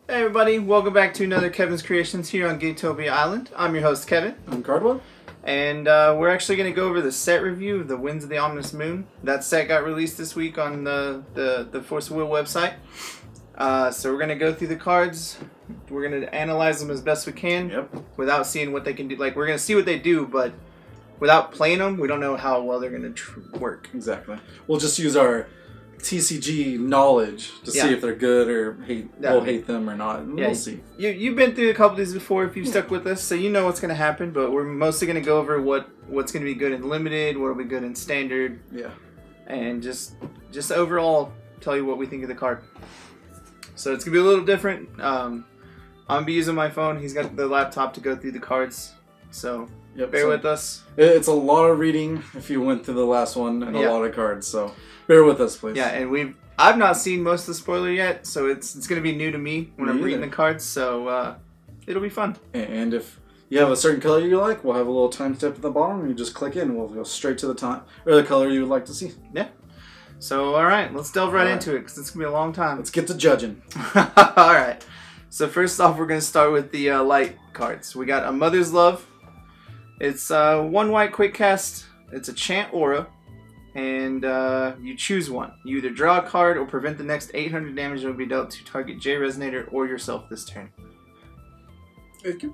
Hey everybody, welcome back to another Kevin's Creations here on Geektopia Island. I'm your host Kevin. I'm Cardwell. And we're actually going to go over the set review of the Winds of the Ominous Moon. That set got released this week on the Force of Will website. So we're going to go through the cards. We're going to analyze them as best we can without seeing what they can do. Like, we're going to see what they do, but without playing them, we don't know how well they're going to work. Exactly. We'll just use our TCG knowledge to see if they're good or we'll hate them or not. We'll see. You've been through a couple of these before if you've stuck with us, so you know what's going to happen, but we're mostly going to go over what's going to be good in Limited, what will be good in Standard. Yeah. And just overall tell you what we think of the card. So it's going to be a little different. I'm going to be using my phone. He's got the laptop to go through the cards. So bear with us. It's a lot of reading if you went through the last one and a lot of cards. So bear with us, please. Yeah, and I've not seen most of the spoiler yet, so it's going to be new to me when I'm reading the cards. So it'll be fun. And if you have a certain color you like, we'll have a little timestamp at the bottom. And you just click in, and we'll go straight to the color you would like to see. Yeah. So all right, let's delve right into it because it's gonna be a long time. Let's get to judging. All right. So first off, we're gonna start with the light cards. We got A Mother's Love. It's one white quick cast. It's a chant aura, and you choose one. You either draw a card or prevent the next 800 damage that will be dealt to target J Resonator or yourself this turn.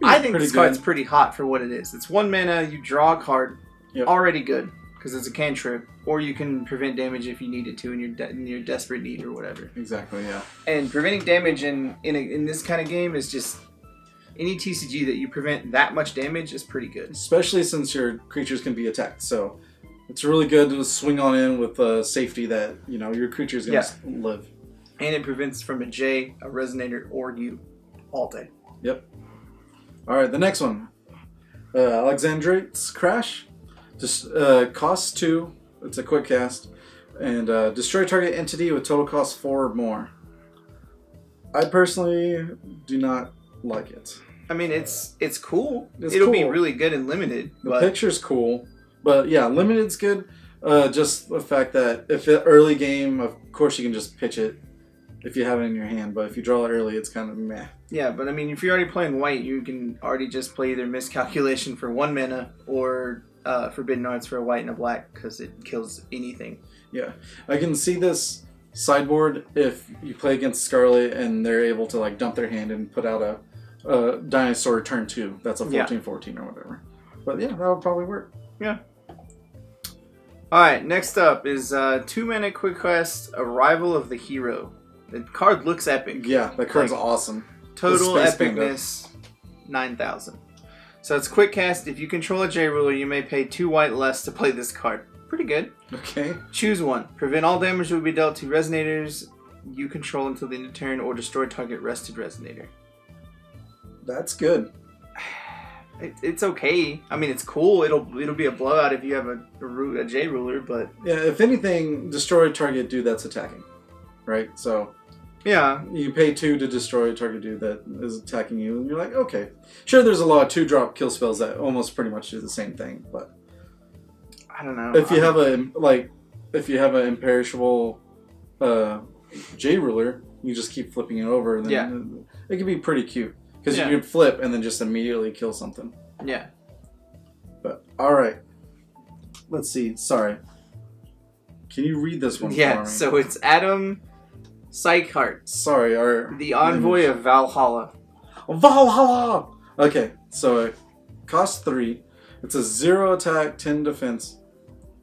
I think this card's pretty hot for what it is. It's 1 mana. You draw a card. Already good because it's a cantrip, or you can prevent damage if you need it to in your desperate need or whatever. Exactly. Yeah. And preventing damage in this kind of game is just. Any TCG that you prevent that much damage is pretty good. Especially since your creatures can be attacked. So it's really good to swing on in with safety that, you know, your creature's going to live. And it prevents from a J, a Resonator, or you all day. Yep. Alright, the next one. Alexandrate's Crash. Just costs 2. It's a quick cast. And destroy target entity with total cost 4 or more. I personally do not like it. I mean, it's cool. It'll be really good in Limited. The picture's cool, but yeah, Limited's good. Just the fact that if it early game, of course you can just pitch it if you have it in your hand, but if you draw it early, it's kind of meh. Yeah, but I mean, if you're already playing white, you can already just play either Miscalculation for 1 mana or Forbidden Arts for a white and a black because it kills anything. Yeah, I can see this sideboard if you play against Scarlet and they're able to like dump their hand and put out a Dinosaur turn 2. That's a 14/14 or whatever. But yeah, that would probably work. Yeah. Alright, next up is 2 mana quick quest, Arrival of the Hero. The card looks epic. Yeah, that card's awesome. Total epicness, 9,000. So it's quick cast. If you control a J ruler, you may pay 2 white less to play this card. Pretty good. Okay. Choose one. Prevent all damage that will be dealt to Resonators you control until the end of turn, or destroy target rested Resonator. That's good. It's okay. I mean, it's cool. It'll be a blowout if you have a J ruler, but yeah. If anything, destroy target dude that's attacking, right? So yeah, you pay 2 to destroy a target dude that is attacking you, and you're like, okay, sure. There's a lot of 2-drop kill spells that almost pretty much do the same thing, but I don't know. If you have an imperishable J ruler, you just keep flipping it over, and then it can be pretty cute. Because you can flip and then just immediately kill something. Yeah. But, alright. Let's see. Sorry. Can you read this one for me? Yeah, so it's Adam Sykehart. Sorry, the Envoy of Valhalla. Valhalla! Okay, so it costs 3. It's a 0 attack, 10 defense.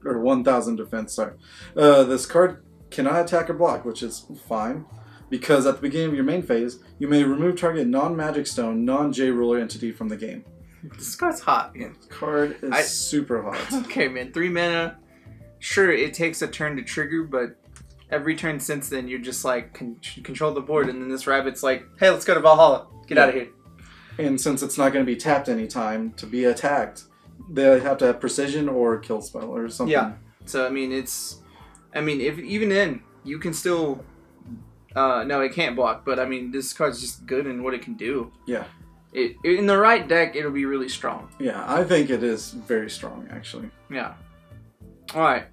Or 1,000 defense, sorry. This card cannot attack or block, which is fine. Because at the beginning of your main phase, you may remove target non-magic stone, non-J ruler entity from the game. This card's hot, man. This card is super hot. Okay, man. 3 mana. Sure, it takes a turn to trigger, but every turn since then, you're just like, control the board, and then this rabbit's like, hey, let's go to Valhalla. Get out of here. And since it's not going to be tapped anytime to be attacked, they have to have precision or kill spell or something. Yeah. So, I mean, even then, you can still... no, it can't block, but I mean, this card's just good in what it can do. Yeah. In the right deck, it'll be really strong. Yeah, I think it is very strong, actually. Yeah. Alright.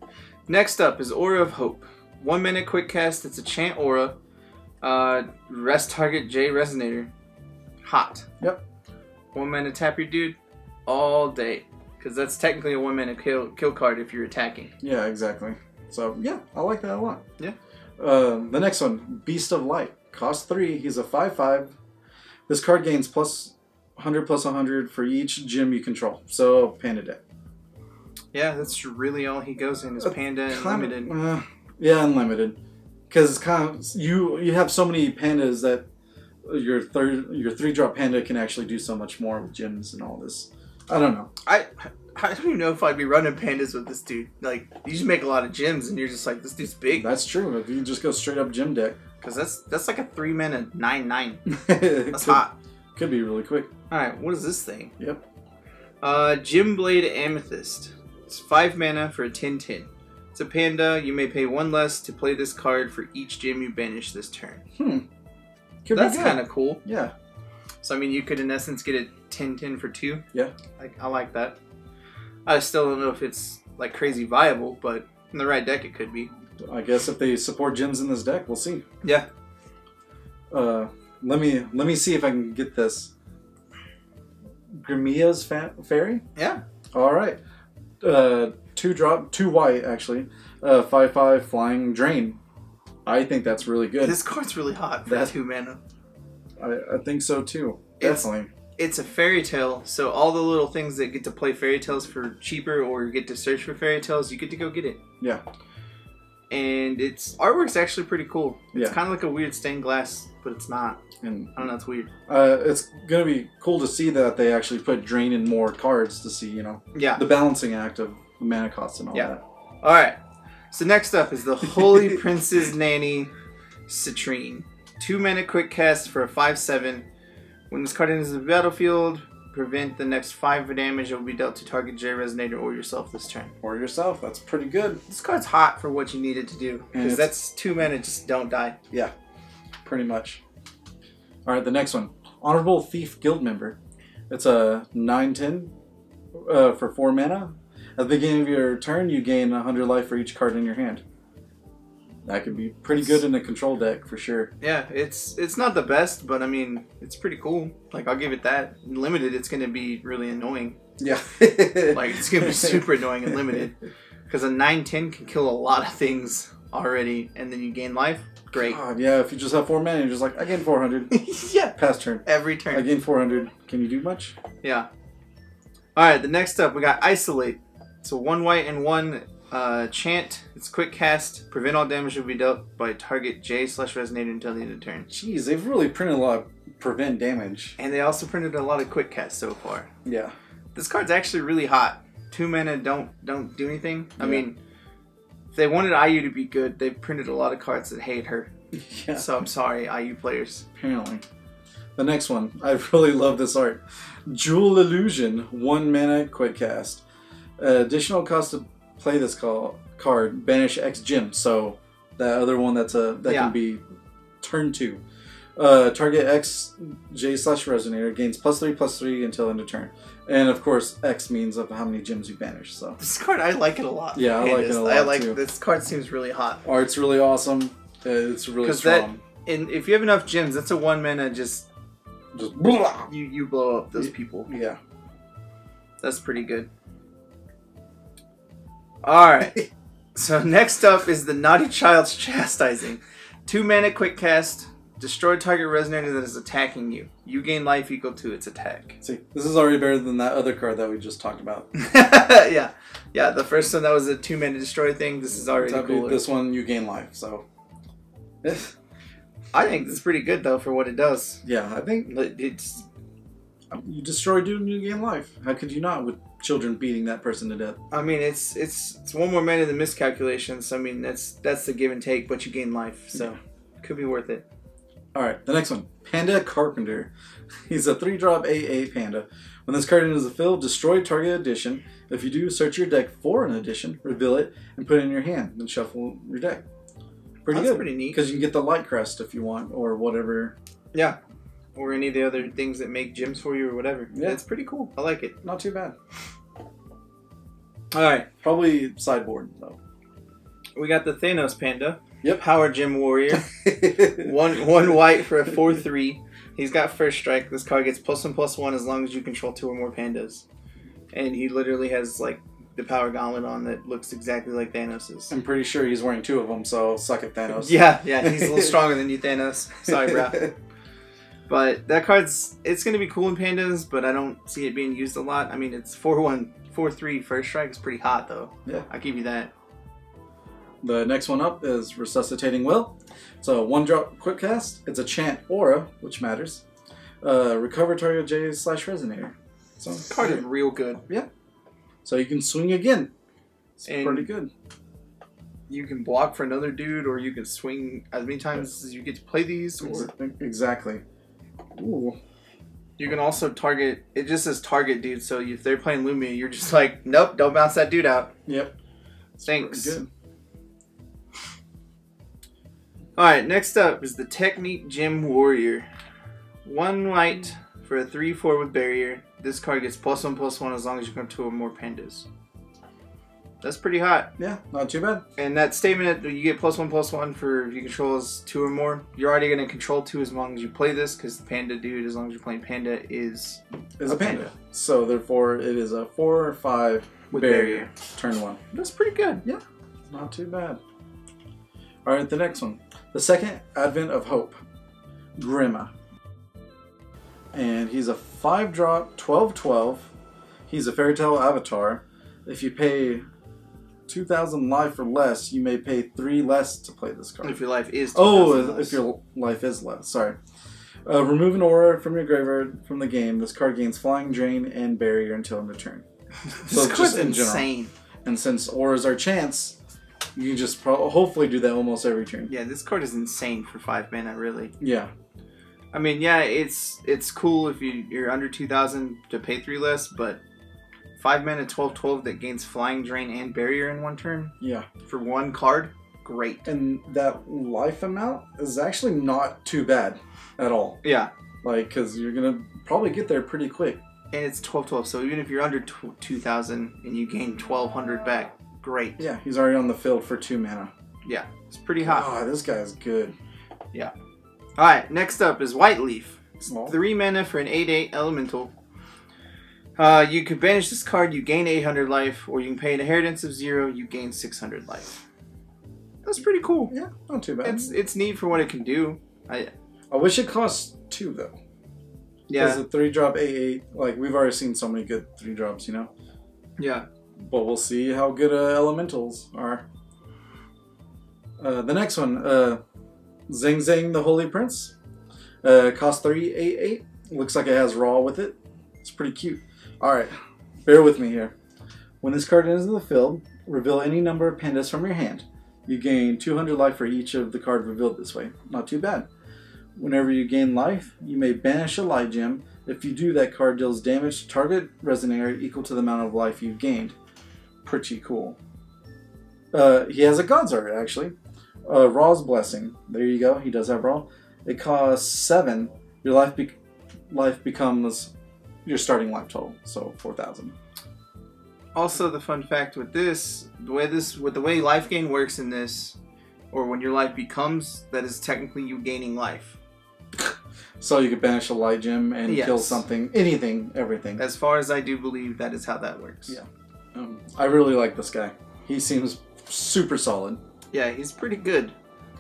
Next up is Aura of Hope. 1 minute quick cast. It's a chant aura. Rest target J Resonator. Hot. Yep. 1 mana tap your dude all day. Because that's technically a 1 mana kill card if you're attacking. Yeah, exactly. So, yeah, I like that a lot. Yeah. The next one, Beast of Light. Cost 3. He's a 5/5. This card gains plus 100/100 for each gym you control. So, Panda deck. Yeah, that's really all he goes in is Panda and Limited. Yeah, Unlimited. Because it's kind of you have so many pandas that your 3-drop Panda can actually do so much more with gyms and all this. I don't know. I don't even know if I'd be running pandas with this dude. Like, you just make a lot of gyms, and you're just like, this dude's big. That's true. If you just go straight up gym deck, because that's like a 3 mana 9/9. That's hot. Could be really quick. All right, what is this thing? Yep. Gym Blade Amethyst. It's 5 mana for a 10/10. It's a panda. You may pay 1 less to play this card for each gym you banish this turn. That's kind of cool. Yeah. So I mean, you could in essence get a 10/10 for 2. Yeah. I like that. I still don't know if it's like crazy viable, but in the right deck it could be. I guess if they support gyms in this deck, we'll see. Yeah. Let me see if I can get this. Grimia's Fairy? Yeah. All right. 2-drop, 2 white actually. 5/5 flying drain. I think that's really good. This card's really hot for 2 mana. I think so too. Definitely. It's a fairy tale, so all the little things that get to play fairy tales for cheaper or get to search for fairy tales, you get to go get it. Yeah. And its artwork's actually pretty cool. It's Yeah. kind of like a weird stained glass, but it's not. And I don't know, it's weird. It's gonna be cool to see that they actually put drain in more cards to see, Yeah. the balancing act of the mana costs and all that. All right. So next up is the Holy Prince's Nanny, Citrine. 2 mana quick cast for a 5/7. When this card enters the battlefield, prevent the next 5 damage that will be dealt to target J Resonator or yourself this turn. Or yourself. That's pretty good. This card's hot for what you need it to do. Because that's 2 mana, just don't die. Yeah. Pretty much. Alright, the next one. Honorable Thief Guild Member. It's a 9/10 for 4 mana. At the beginning of your turn, you gain 100 life for each card in your hand. That could be pretty good in a control deck for sure. Yeah, it's not the best, but I mean, it's pretty cool. Like, I'll give it that. In Limited, it's going to be really annoying. Yeah. Like, it's going to be super annoying in Limited. Because a 9/10 can kill a lot of things already, and then you gain life. Great. God, yeah, if you just have 4 mana, you're just like, I gain 400. Yeah. Pass turn. Every turn. I gain 400. Can you do much? Yeah. Alright, the next up, we got Isolate. It's a 1 white and 1 chant. It's quick cast. Prevent all damage will be dealt by target J/Resonator until the end of the turn. Jeez, they've really printed a lot of prevent damage. And they also printed a lot of quick cast so far. Yeah. This card's actually really hot. 2 mana don't do anything. I mean, if they wanted IU to be good, they've printed a lot of cards that hate her. Yeah. So I'm sorry, IU players. Apparently. The next one. I really love this art. Jewel Illusion. 1 mana quick cast. Additional cost to play this card. Banish X Gym. So that other one that can be turn 2. Target X J/Resonator gains +3/+3 until end of turn. And of course, X means of how many gyms you banish. So this card, I like it a lot. Yeah, I like it a lot too. This card seems really hot. Art's really awesome. It's really strong. If you have enough gyms, that's a 1 mana just blah. You blow up those people. Yeah, that's pretty good. All right. So next up is the Naughty Child's Chastising. 2 mana quick cast. Destroy target resonator that is attacking you. You gain life equal to its attack. See, this is already better than that other card that we just talked about. Yeah. Yeah, the first one that was a 2 mana destroy thing. This is already cooler. This one, you gain life, so. I think it's pretty good, though, for what it does. Yeah, I think it's... You destroy dude and you gain life. How could you not with children beating that person to death? I mean, it's 1 more mana than miscalculations. I mean, that's the give and take, but you gain life, so could be worth it. Alright, the next one. Panda Carpenter. He's a 3-drop AA panda. When this card enters the field, destroy target addition. If you do, search your deck for an addition, reveal it, and put it in your hand. Then shuffle your deck. That's pretty neat. Because you can get the Light Crest if you want, or whatever. Yeah. Or any of the other things that make gems for you or whatever. Yeah, it's pretty cool. I like it. Not too bad. Alright. Probably sideboard, though. We got the Thanos Panda. Yep. Power Gym Warrior. one white for a 4/3. He's got first strike. This card gets +1/+1 as long as you control 2 or more pandas. And he literally has like the power gauntlet on that looks exactly like Thanos's. I'm pretty sure he's wearing 2 of them, so suck it, Thanos. Yeah, he's a little stronger than you, Thanos. Sorry, bro. But that it's going to be cool in pandas, but I don't see it being used a lot. I mean, it's 4/1, 4/3 first strike. It's pretty hot, though. Yeah. I'll give you that. The next one up is Resuscitating Will. It's a 1-drop quick cast. It's a chant aura, which matters. Recover target J/Resonator. So this card is real good. Yeah. So you can swing again. It's pretty good. You can block for another dude, or you can swing as many times as you get to play these. Or exactly. Ooh. You can also target. It just says target dude. So if they're playing Lumia, you're just like, nope, don't bounce that dude out. Yep. Thanks. Good. Alright, next up is the Technique Gym Warrior. 1 white for a 3/4 with barrier. This card gets +1/+1 as long as you come 2 or more pandas. That's pretty hot. Yeah, not too bad. And that statement that you get +1/+1 for if you control as 2 or more, you're already going to control 2 as long as you play this, because the panda dude, as long as you're playing panda, is a panda. So therefore it is a 4 or 5 with barrier. Turn 1. That's pretty good. Yeah, not too bad. Alright, the next one. The Second Advent of Hope. Grima. And he's a 5-drop, 12/12. He's a Fairy Tale Avatar. If you pay 2,000 life or less, you may pay 3 less to play this card. If your life is 2,000 less. If your life is less. Sorry. Remove an aura from your graveyard from the game. This card gains Flying, Drain, and Barrier until in return. So this card's insane. And since auras are chance, you can just hopefully do that almost every turn. Yeah, this card is insane for 5 mana, really. Yeah. I mean, yeah, it's cool if you're under 2,000 to pay 3 less, but 5 mana 12/12 that gains Flying, Drain, and Barrier in 1 turn. Yeah. For 1 card, great. And that life amount is actually not too bad at all. Yeah. Like, because you're going to probably get there pretty quick. And it's 12/12, so even if you're under 2,000 and you gain 1,200 back, great. Yeah, he's already on the field for 2 mana. Yeah, it's pretty hot. Oh, this guy's good. Yeah. Alright, next up is White Leaf. It's Small. 3 mana for an 8/8 elemental. You could banish this card, you gain 800 life, or you can pay an inheritance of 0, you gain 600 life. That's pretty cool. Yeah, not too bad. It's neat for what it can do. I wish it cost 2 though. Yeah. Because a 3-drop 8/8, like we've already seen so many good 3-drops, you know? Yeah. But we'll see how good elementals are. The next one, Zing Zing the Holy Prince. Costs 3/8/8. Looks like it has Raw with it. It's pretty cute. Alright, bear with me here. When this card enters the field, reveal any number of pandas from your hand. You gain 200 life for each of the card revealed this way. Not too bad. Whenever you gain life, you may banish a light gem. If you do, that card deals damage to target resonator equal to the amount of life you've gained. Pretty cool. He has a God's Art, actually. Raw's Blessing. There you go. He does have Raw. It costs 7. Your life becomes your starting life total. So 4,000. Also, the fun fact with this, the way life gain works in this, or when your life becomes, that is technically you gaining life. So you could banish a light gem and kill something, anything, everything. As far as I do believe, that is how that works. Yeah. I really like this guy. He seems super solid. Yeah, he's pretty good.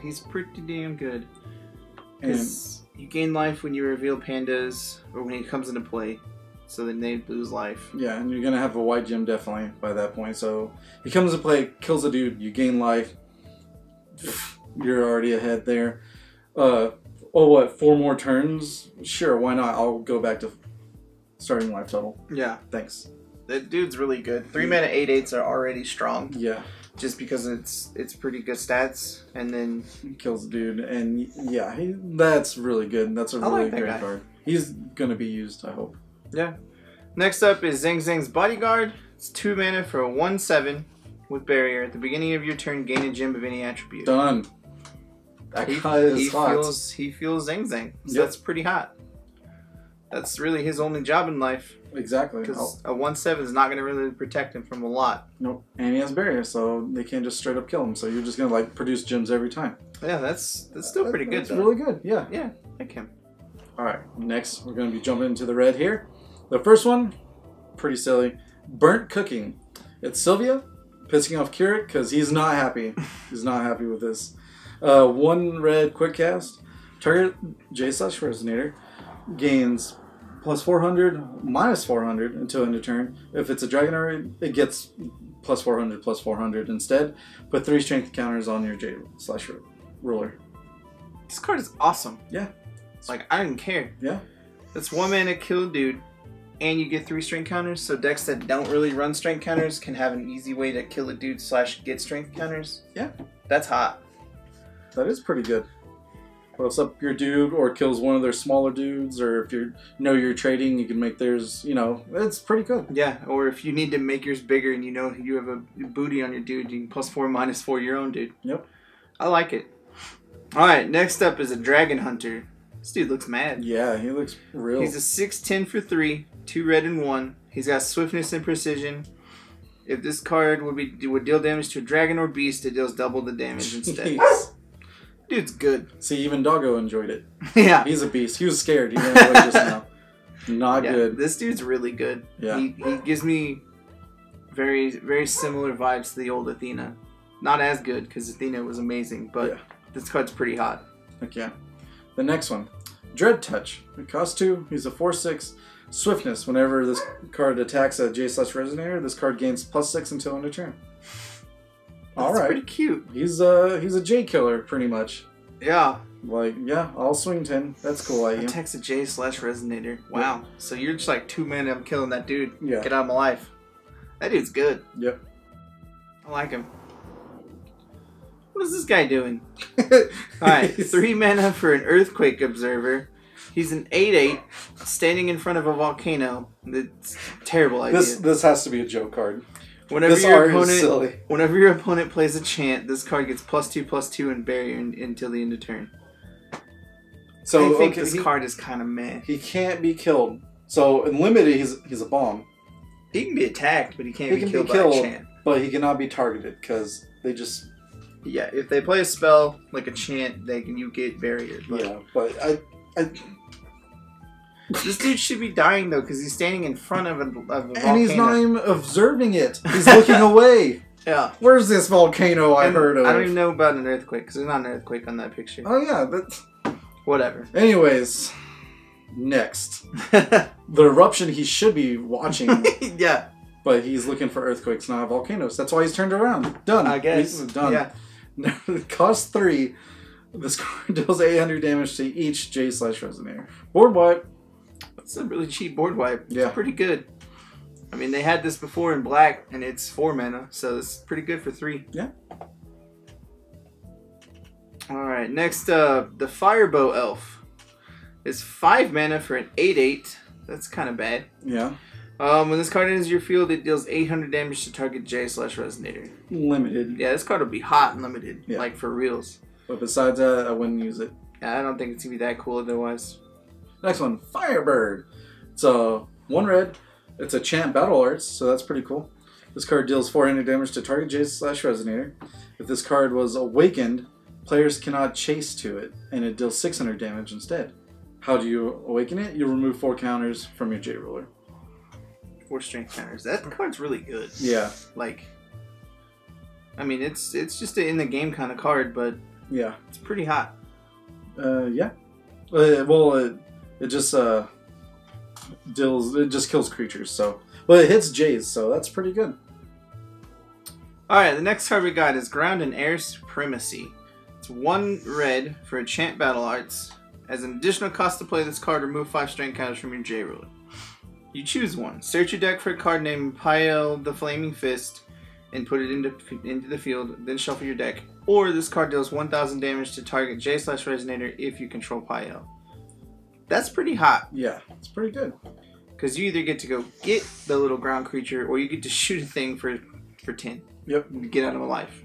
He's pretty damn good. Because you gain life when you reveal pandas, or when he comes into play. So then they lose life. Yeah, and you're going to have a white gem definitely by that point. So he comes into play, kills a dude, you gain life. You're already ahead there. 4 more turns? Sure, why not? I'll go back to starting life total. Yeah. Thanks. That dude's really good. 3 mana 8/8s are already strong. Yeah. Just because it's pretty good stats, and then he kills the dude, and yeah, that's really good. That's a really great card. He's gonna be used, I hope. Yeah. Next up is Zing Zing's Bodyguard. It's 2 mana for a 1/7 with barrier. At the beginning of your turn, gain a gem of any attribute. Done. That guy is hot. He feels Zing Zing. So that's pretty hot. That's really his only job in life. Exactly. Because a 1/7 is not going to really protect him from a lot. Nope. And he has barriers, so they can't just straight up kill him. So you're just going to, like, produce gems every time. Yeah, that's still pretty good, That's though. really good, yeah. Yeah, like him. Alright, next we're going to be jumping into the red here. The first one, pretty silly. Burnt Cooking. It's Sylvia pissing off Keurig because he's not happy. He's not happy with this. 1 red quick cast. Target J/Resonator gains plus 400, minus 400 until end of turn. If it's a Dragonite, it gets plus 400 instead. Put 3 strength counters on your J/Ruler. This card is awesome. Yeah. Like, I didn't care. Yeah. That's 1 mana, kill a dude, and you get 3 strength counters. So decks that don't really run strength counters can have an easy way to kill a dude / get strength counters. Yeah. That's hot. That is pretty good. Buffs up your dude or kills one of their smaller dudes, or if you're trading, you can make theirs, it's pretty good. Yeah, or if you need to make yours bigger and you have a booty on your dude, you can +4, -4 your own dude. Yep. I like it. Alright, next up is a Dragon Hunter. This dude looks mad. Yeah, he looks real. He's a 6/10 for 3, 2 red and 1. He's got swiftness and precision. If this card would deal damage to a dragon or beast, it deals double the damage instead. Dude's good. See, even Doggo enjoyed it. Yeah. He's a beast. He was scared. He ran away just now. Not good. This dude's really good. Yeah. He gives me very, very similar vibes to the old Athena. Not as good, because Athena was amazing, but this card's pretty hot. Heck yeah. The next one. Dread Touch. It costs 2. He's a 4/6. Swiftness. Whenever this card attacks a J/Resonator, this card gains +6 until end of turn. That's pretty cute. He's a J killer, pretty much. Yeah. Like, yeah, I'll swing 10. That's cool, I Attacks a J/Resonator. Wow. Yep. So you're just like 2 mana, I'm killing that dude. Yeah. Get out of my life. That dude's good. Yep. I like him. What is this guy doing? Alright, 3 mana for an Earthquake Observer. He's an 8/8, standing in front of a volcano. It's a terrible idea. This has to be a joke card. Whenever your opponent plays a chant, this card gets +2/+2 and barrier until the end of turn. So I think this card is kind of meh. He can't be killed. So in limited, he's a bomb. He can be attacked, but he can't be killed by a chant. But he cannot be targeted because they just. Yeah, if they play a spell like a chant, you get barrier. But yeah, but I. This dude should be dying though, because he's standing in front of a volcano. And he's not even observing it. He's looking away. Yeah. Where's this volcano I heard of? I don't even know about an earthquake, because there's not an earthquake on that picture. Oh yeah, that's... Whatever. Anyways, next. The eruption he should be watching. Yeah. But he's looking for earthquakes, not volcanoes. That's why he's turned around. Done. I guess. He's done. Yeah. It costs 3. This card deals 800 damage to each J/Resonator. Board wipe. It's a really cheap board wipe. Yeah. It's pretty good. I mean, they had this before in black, and it's 4 mana, so it's pretty good for 3. Yeah. Alright, next up, the Firebow Elf. It's 5 mana for an 8/8. That's kind of bad. Yeah. When this card enters your field, it deals 800 damage to target J/Resonator. Limited. Yeah, this card will be hot and limited, yeah. like for reals. But besides that, I wouldn't use it. Yeah, I don't think it's going to be that cool otherwise. Next one, Firebird. It's a 1 red. It's a chant battle arts, so that's pretty cool. This card deals 400 damage to target J/Resonator. If this card was awakened, players cannot chase to it, and it deals 600 damage instead. How do you awaken it? You remove 4 counters from your J-Ruler. 4 strength counters. That card's really good. Yeah. Like, I mean, it's just an in-the-game kind of card, but yeah, it's pretty hot. Yeah. It just deals. It just kills creatures. So, but it hits Jays, so that's pretty good. All right, the next card we got is Ground and Air Supremacy. It's 1 red for a chant battle arts. As an additional cost to play this card, remove 5 strength counters from your J-Ruler. You choose one. Search your deck for a card named Pael the Flaming Fist and put it into the field, then shuffle your deck. Or this card deals 1000 damage to target J/Resonator if you control Pael. That's pretty hot. Yeah, it's pretty good. Because you either get to go get the little ground creature, or you get to shoot a thing for 10. Yep. Get out of a life.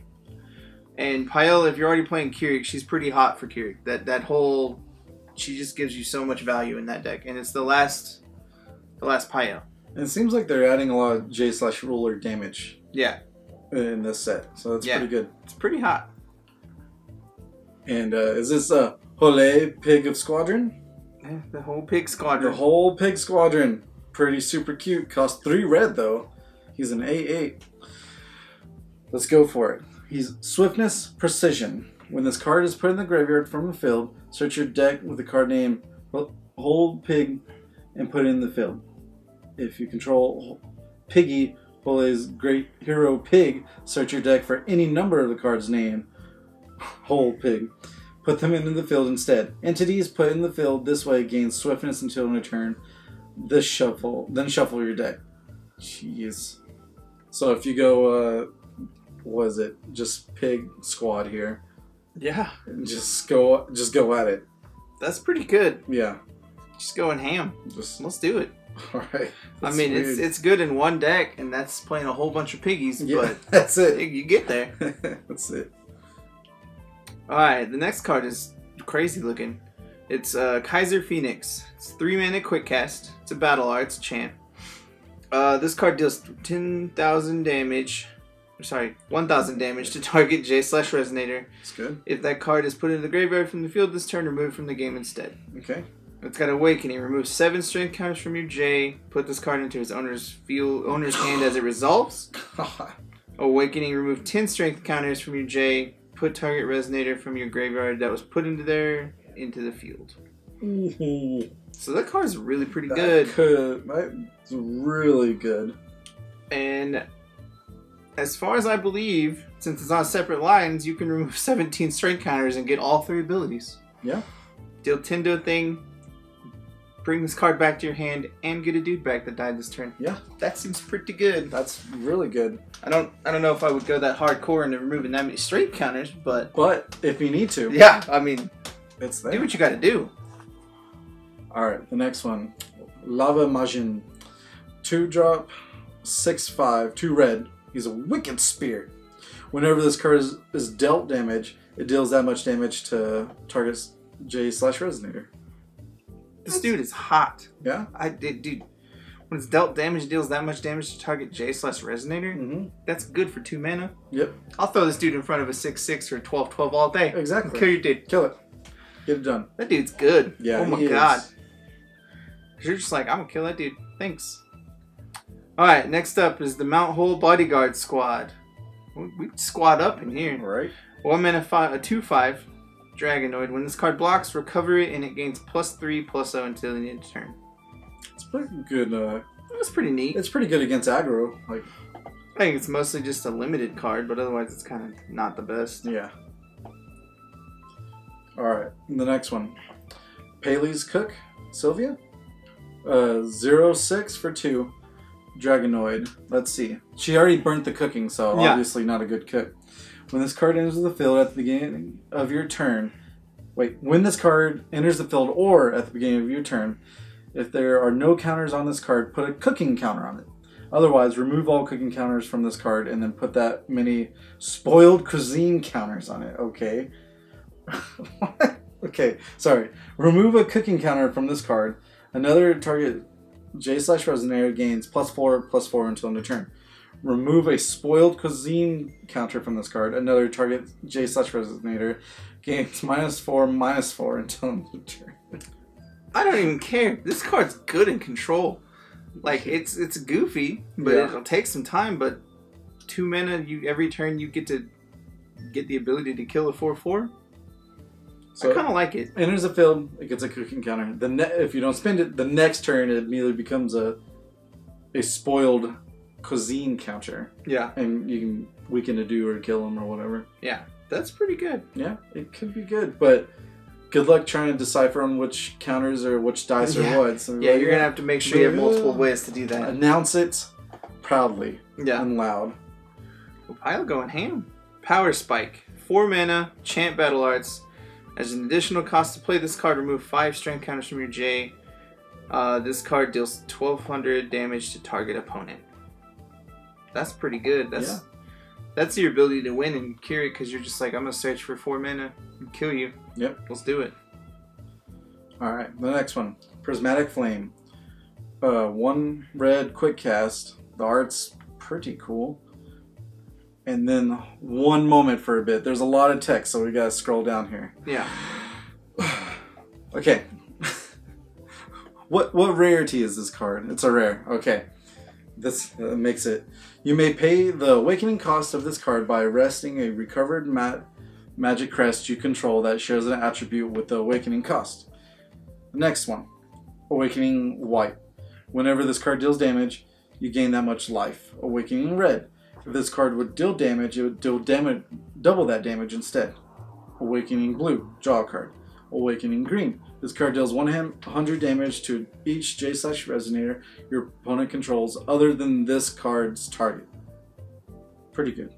And Pael, if you're already playing Keurig, she's pretty hot for Keurig. That whole she just gives you so much value in that deck, and it's the last payout. And it seems like they're adding a lot of J/Ruler damage. Yeah. In this set, so that's pretty good. It's pretty hot. And is this a Hole Pig of Squadron? Yeah, the whole pig squadron. The whole pig squadron. Pretty super cute. Costs 3 red though. He's an A8. Let's go for it. He's Swiftness, Precision. When this card is put in the graveyard from the field, search your deck with the card name Whole Pig and put it in the field. If you control Piggy, Hole's Great Hero Pig, search your deck for any number of the card's name, Whole Pig. Put them into the field instead. Entities put in the field this way gain Swiftness until in turn. Then shuffle your deck. Jeez. So if you go, what is it? Just Pig Squad here. Yeah. Just go at it. That's pretty good. Yeah. Just going ham. Let's do it. All right. I mean, it's good in one deck, and that's playing a whole bunch of piggies. Yeah, but that's it. You get there. That's it. All right. The next card is crazy looking. It's Kaiser Phoenix. It's 3 mana quick cast. It's a battle art. It's a chant. This card deals 10,000 damage. Sorry, 1,000 damage to target J/Resonator. It's good. If that card is put into the graveyard from the field this turn, remove from the game instead. Okay. It's got Awakening. Remove 7 strength counters from your J. Put this card into his owner's hand as it resolves. Awakening. Remove 10 strength counters from your J. Put target Resonator from your graveyard that was put into the field. Ooh. So that card is really pretty good. That's really good. And as far as I believe, since it's on separate lines, you can remove 17 strength counters and get all 3 abilities. Yeah. Deal 10 to a thing, bring this card back to your hand, and get a dude back that died this turn. Yeah. That seems pretty good. That's really good. I don't know if I would go that hardcore into removing that many strength counters, but if you need to. Yeah, I mean, it's there. Do what you gotta do. Alright, the next one. Lava Majin. 2-drop, 6/5, 2 red. He's a Wicked Spirit. Whenever this card is dealt damage, it deals that much damage to target's J/Resonator. This dude is hot. Yeah? Dude, when it's dealt damage, it deals that much damage to target J/Resonator. Mm-hmm. That's good for 2 mana. Yep. I'll throw this dude in front of a 6/6 or a 12/12 all day. Exactly. Kill your dude. Kill it. Get it done. That dude's good. Yeah, oh my god. You're just like, I'm gonna kill that dude. Thanks. Alright, next up is the Mount Hole Bodyguard Squad. We squad up in here. Right. 1 mana, a 2/5 Dragonoid. When this card blocks, recover it, and it gains +3/+0 until the end of turn. It's pretty good. That's pretty neat. It's pretty good against aggro. Like, I think it's mostly just a limited card, but otherwise it's kind of not the best. Yeah. Alright, the next one. Paley's Cook, Sylvia. 0/6 for 2. Dragonoid. Let's see. She already burnt the cooking, so obviously not a good cook. When this card enters the field at the beginning of your turn... when this card enters the field or at the beginning of your turn, if there are no counters on this card, put a cooking counter on it. Otherwise, remove all cooking counters from this card and then put that many spoiled cuisine counters on it. Okay. Okay, sorry. Remove a cooking counter from this card. Another target J/Resonator gains +4/+4 until end of turn. Remove a spoiled cuisine counter from this card. Another target J/Resonator gains -4/-4 until end of turn. I don't even care. This card's good in control. Like, it's goofy, but it'll take some time. But 2 mana, every turn you get to get the ability to kill a 4/4. So I kind of like it. Enters the field, it gets a cooking counter. If you don't spend it, the next turn it immediately becomes a spoiled cuisine counter. Yeah. And you can weaken a dude or kill him or whatever. Yeah, that's pretty good. Yeah, it could be good, but good luck trying to decipher on which counters or which dice or what. So yeah, you're going to have to make sure you have multiple ways to do that. Announce it proudly and loud. Well, pile going ham. Power Spike. 4 mana, chant battle arts. As an additional cost to play this card, remove 5 strength counters from your J. This card deals 1,200 damage to target opponent. That's pretty good. That's your ability to win and cure it because you're just like, I'm going to search for 4 mana and kill you. Yep. Let's do it. Alright, the next one. Prismatic Flame. 1 red quick cast. The art's pretty cool. And then 1 moment for a bit. There's a lot of text, so we gotta scroll down here. Yeah. Okay. What rarity is this card? It's a rare. Okay. This makes it. You may pay the awakening cost of this card by resting a recovered magic crest you control that shares an attribute with the awakening cost. Next one. Awakening White. Whenever this card deals damage, you gain that much life. Awakening Red. If this card would deal damage, it would deal double that damage instead. Awakening Blue. Draw a card. Awakening Green. This card deals 100 damage to each J/Resonator your opponent controls other than this card's target. Pretty good.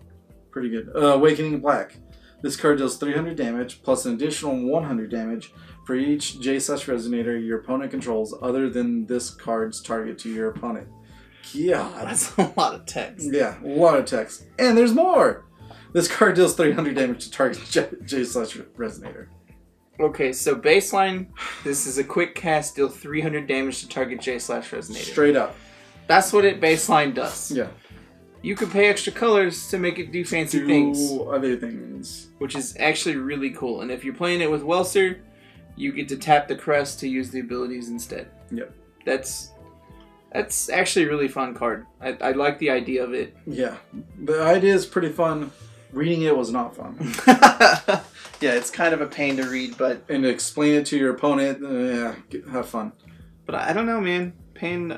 Pretty good. Awakening Black. This card deals 300 damage plus an additional 100 damage for each J/Resonator your opponent controls other than this card's target to your opponent. Yeah. That's a lot of text. Yeah, a lot of text. And there's more! This card deals 300 damage to target J/Resonator. Okay, so baseline, this is a quick cast, deal 300 damage to target J/Resonator. Straight up. That's what it baseline does. Yeah. You could pay extra colors to make it do fancy things. Other things. Which is actually really cool. And if you're playing it with Welser, you get to tap the crest to use the abilities instead. Yep. That's actually a really fun card. I like the idea of it. Yeah. The idea is pretty fun. Reading it was not fun. Yeah, it's kind of a pain to read, but... And to explain it to your opponent, have fun. But I don't know, man. Paying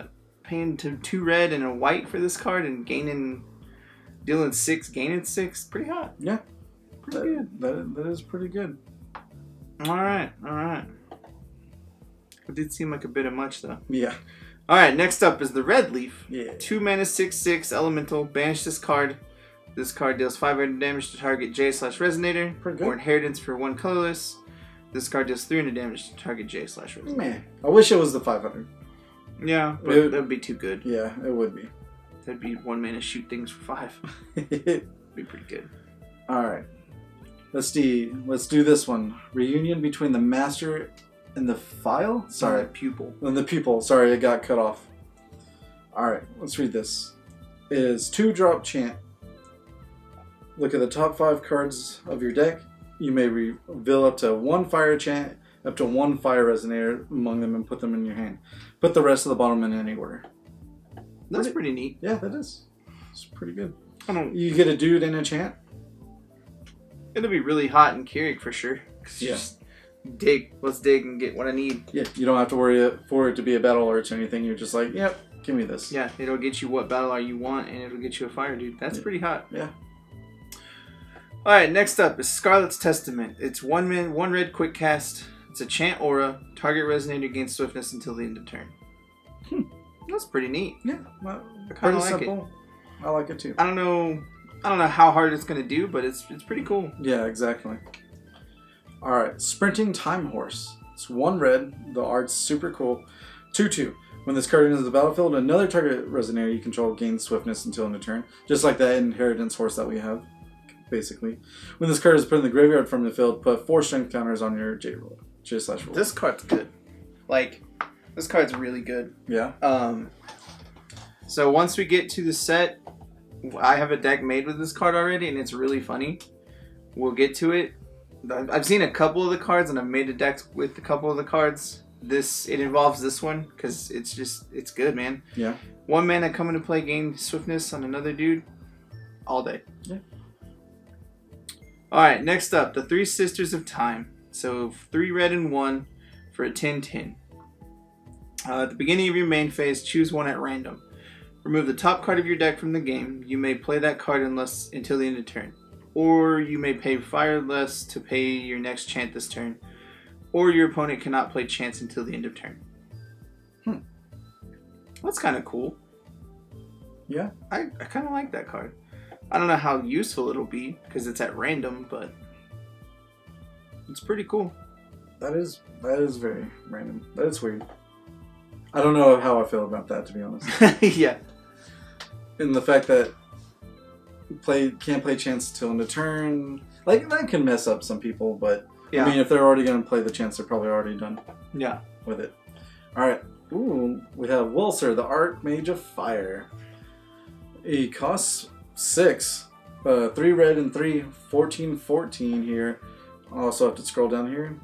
to 2 red and a white for this card and dealing 6, gaining 6, pretty hot. Yeah. Pretty good. That is pretty good. Alright. It did seem like a bit of much, though. Yeah. Alright, next up is the Red Leaf. Yeah. 2 mana, 6/6, elemental. Banish this card. This card deals 500 damage to target J/Resonator or inheritance for 1 colorless. This card deals 300 damage to target J/Resonator. Man, I wish it was the 500. Yeah, but that would be too good. Yeah, it would be. That'd be 1 mana shoot things for 5. Be pretty good. Alright. Let's do this one. Reunion between the master and the file? Sorry. Pupil. And the pupil. Sorry, it got cut off. Alright, let's read this. It is 2-drop chant. Look at the top 5 cards of your deck. You may reveal up to 1 fire chant, up to 1 fire resonator among them, and put them in your hand. Put the rest of the bottom in any order. That's pretty neat. Yeah, that is. It's pretty good. You get a dude in a chant. It'll be really hot in Keurig for sure. Yeah. Just let's dig and get what I need. Yeah, you don't have to worry for it to be a battle arts or anything. You're just like, yep, give me this. Yeah, it'll get you what battle art you want, and it'll get you a fire dude. That's pretty hot. Yeah. Alright, next up is Scarlet's Testament. It's 1 red quick cast. It's a chant aura. Target resonator gains swiftness until the end of turn. That's pretty neat. Yeah, well, I kind of like simple. I like it too. I don't know how hard it's gonna do, but it's pretty cool. Yeah, exactly. Alright, Sprinting Time Horse. It's 1 red. The art's super cool. 2/2. When this card enters the battlefield, another target resonator you control gains swiftness until end of turn. Just like that inheritance horse that we have. Basically. When this card is put in the graveyard from the field, put 4 strength counters on your J/roll. This card's good. Like, this card's really good. Yeah. So once we get to the set, I have a deck made with this card already, and it's really funny. We'll get to it. I've seen a couple of the cards, and I've made a deck with a couple of the cards. It involves this one, because it's good, man. Yeah. 1 mana come into play, gain swiftness on another dude. All day. Yeah. Alright, next up, the 3 Sisters of Time. So 3 red and 1 for a 10/10. At the beginning of your main phase, choose 1 at random. Remove the top card of your deck from the game. You may play that card until the end of turn. Or you may pay fire less to pay your next chant this turn. Or your opponent cannot play chants until the end of turn. That's kind of cool. Yeah. I kind of like that card. I don't know how useful it'll be because it's at random, but it's pretty cool. That is very random. That is weird. I don't know how I feel about that, to be honest. Yeah. And the fact that can't play chance till end of turn, like that can mess up some people, but Yeah. I mean, if they're already going to play the chance, they're probably already done. Yeah. With it. All right. Ooh, we have Welser, the Archmage of Fire. He costs 6. 3 red and 3, 14 here. I'll also have to scroll down here.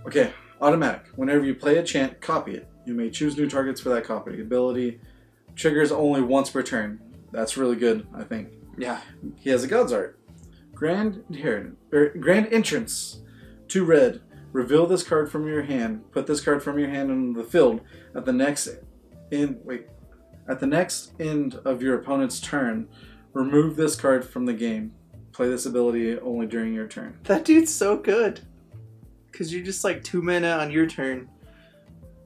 Okay, automatic. Whenever you play a chant, copy it. You may choose new targets for that copy. Ability triggers only once per turn. That's really good, I think. Yeah. He has a God's Art. Grand Entrance. 2 red. Reveal this card from your hand. Put this card from your hand in the field. At the next end of your opponent's turn, remove this card from the game. Play this ability only during your turn. That dude's so good. Because you're just like 2 mana on your turn.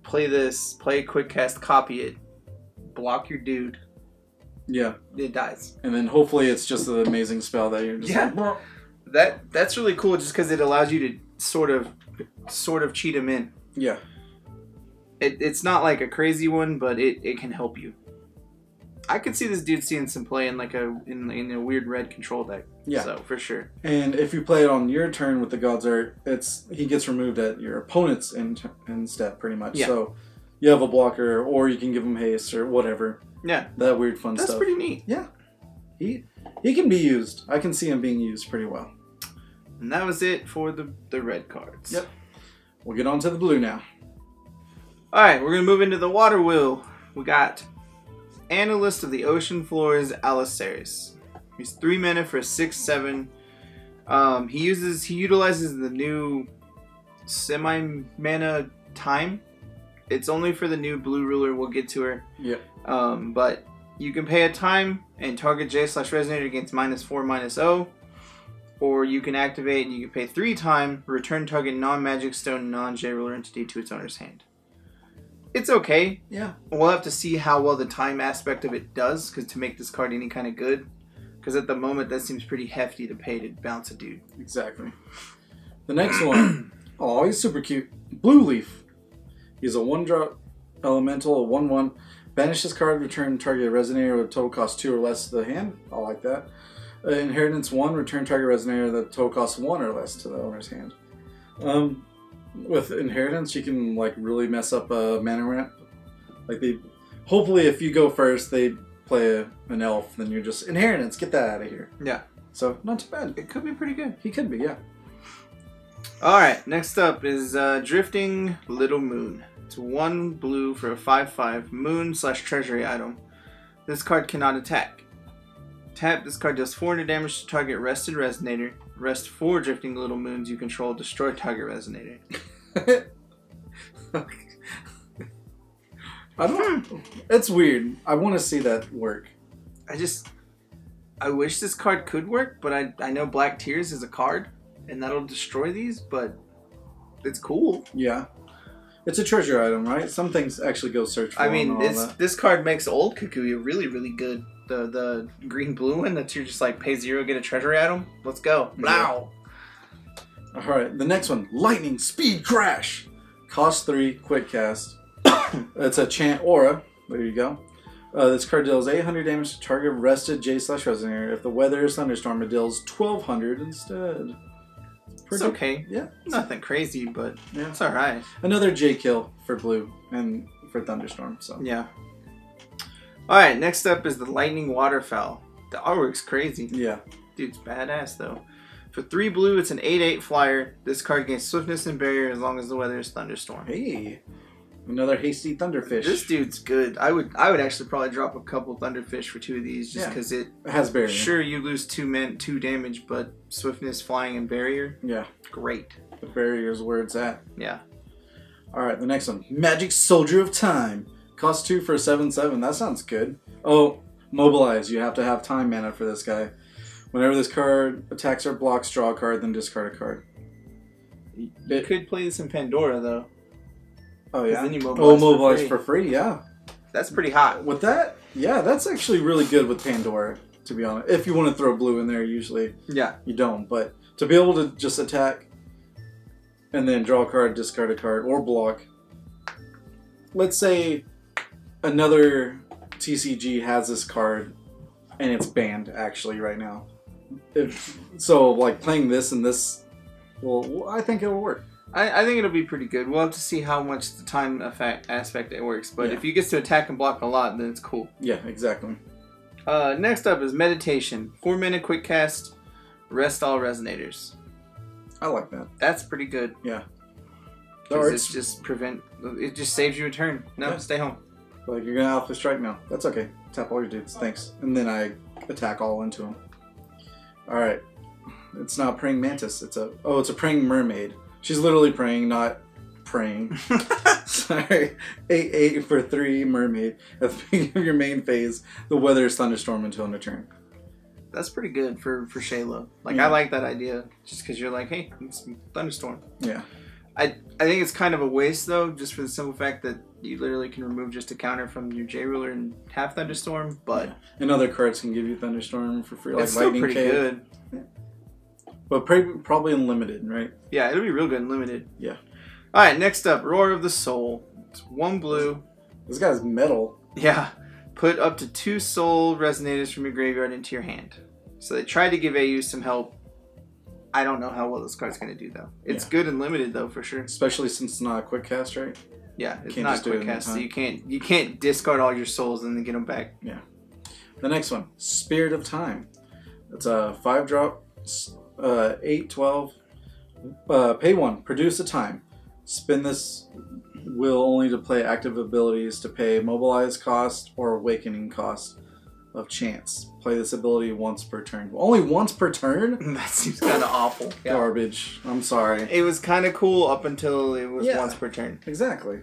Play this, play a quick cast, copy it. Block your dude. Yeah. It dies. And then hopefully it's just an amazing spell that you're just like... That's really cool just because it allows you to sort of cheat him in. Yeah. It's not like a crazy one, but it can help you. I could see this dude seeing some play in like in a weird red control deck. Yeah. So for sure. And if you play it on your turn with the God's Art, he gets removed at your opponent's instead, pretty much. Yeah. So you have a blocker, or you can give him haste or whatever. Yeah. That weird fun stuff. That's pretty neat. Yeah. He can be used. I can see him being used pretty well. And that was it for the red cards. Yep. We'll get on to the blue now. Alright, we're going to move into the water wheel. We got Analyst of the Ocean Floors, Aliceris. He's 3 mana for 6/7. He utilizes the new semi-mana time. It's only for the new blue ruler. We'll get to her. Yep. But you can pay a time and target J/Resonator against -4/-0. Or you can activate and you can pay 3 time, return target non-magic stone, non-J ruler entity to its owner's hand. It's okay. Yeah. We'll have to see how well the time aspect of it does, because to make this card any kind of good. Because at the moment, that seems pretty hefty to pay to bounce a dude. Exactly. The next one. Oh, he's super cute. Blue Leaf. He's a 1-drop elemental, a 1/1. Banish this card, return target Resonator with total cost 2 or less to the hand. I like that. Inheritance 1, return target Resonator that total cost 1 or less to the owner's hand. With Inheritance, you can like really mess up a mana ramp. Like hopefully if you go first, they play an elf, then you're just Inheritance, get that out of here. Yeah. So not too bad. It could be pretty good. He could be, yeah. Alright, next up is Drifting Little Moon. It's 1 blue for a 5/5 moon/treasury item. This card cannot attack. Tap, this card does 400 damage to target rested Resonator. Rest 4 Drifting Little Moons you control, destroy target Resonator. I don't. It's weird. I want to see that work. I wish this card could work, but I know Black Tears is a card, and that'll destroy these, but it's cool. Yeah. It's a treasure item, right? Some things actually go search for. I mean, this card makes Old Kikuya really, really good. The green-blue one that you're just like, pay 0, get a treasury item. Let's go. Wow. Yeah. Alright, the next one. Lightning Speed Crash. Cost 3, quick cast. It's a chant aura. There you go. This card deals 800 damage to target rested J/Resonator. If the weather is thunderstorm, it deals 1200 instead. It's okay. Yeah. Nothing crazy, but yeah, it's alright. Another J kill for blue and for thunderstorm. So yeah. Alright, next up is the Lightning Waterfowl. The artwork's crazy. Yeah. Dude's badass though. For 3 blue, it's an 8/8 flyer. This card gains swiftness and barrier as long as the weather is thunderstorm. Hey. Another hasty Thunderfish. This dude's good. I would actually probably drop a couple Thunderfish for 2 of these just because it has barrier. Sure, you lose 2 damage, but swiftness, flying, and barrier. Yeah. Great. The barrier is where it's at. Yeah. Alright, the next one. Magic Soldier of Time. Cost 2 for a 7/7. That sounds good. Oh, mobilize. You have to have time mana for this guy. Whenever this card attacks or blocks, draw a card, then discard a card. You could play this in Pandora, though. Oh, yeah? Then you mobilize for free, yeah. That's pretty hot. With that, yeah, that's actually really good with Pandora, to be honest. If you want to throw blue in there, usually you don't. But to be able to just attack and then draw a card, discard a card, or block. Let's say another TCG has this card and it's banned actually right now. So like playing this in this Well, I think it'll work. I think it'll be pretty good. We'll have to see how much the time aspect it works. But if you get to attack and block a lot, then it's cool. Yeah, exactly. Next up is Meditation. 4-minute quick cast. Rest all resonators. I like that. That's pretty good. Yeah. It just saves you a turn. No, stay home. Like, you're gonna alpha strike now. That's okay. Tap all your dudes. Thanks. And then I attack all into them. Alright. It's not a praying mantis. It's a praying mermaid. She's literally praying, not praying. Sorry. 8/8 for 3 mermaid. At the beginning of your main phase, the weather is thunderstorm until end of turn. That's pretty good for Shayla. Like, I like that idea. Just because you're like, hey, it's thunderstorm. Yeah. I think it's kind of a waste, though, just for the simple fact that you literally can remove just a counter from your J-Ruler and have Thunderstorm, but... Yeah. And other cards can give you Thunderstorm for free, like it's Lightning still pretty good. Yeah. But probably unlimited, right? Yeah, it'll be real good and limited. Yeah. Alright, next up, Roar of the Soul. It's 1 blue. This guy's metal. Yeah. Put up to 2 soul resonators from your graveyard into your hand. So they tried to give AU some help. I don't know how well this card's going to do, though. It's good and limited, though, for sure. Especially since it's not a quick cast, right? Yeah, it's not quick cast, so you can't discard all your souls and then get them back. Yeah. The next one, Spirit of Time. It's a 5-drop, 8/12. Pay 1, produce a time. Spin this will only to play active abilities to pay mobilize cost or awakening cost of chance. Play this ability once per turn. Only once per turn? That seems kind of awful. Yeah. Garbage. I'm sorry. It was kind of cool up until it was once per turn. Exactly.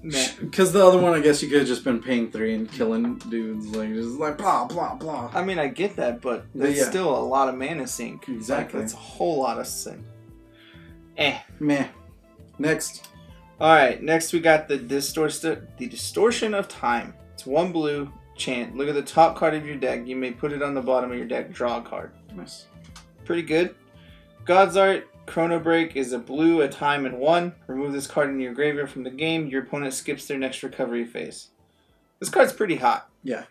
Because the other one, I guess you could have just been paying 3 and killing dudes, like just like blah blah blah. I mean, I get that, but there's still a lot of mana sink. Exactly. Like, that's a whole lot of sink. Meh. Next. All right. Next, we got the Distortion of Time. It's 1 blue. Chant. Look at the top card of your deck. You may put it on the bottom of your deck. Draw a card. Nice. Pretty good. God's Art. Chrono Break is a blue, a time, and 1. Remove this card in your graveyard from the game. Your opponent skips their next recovery phase. This card's pretty hot. Yeah.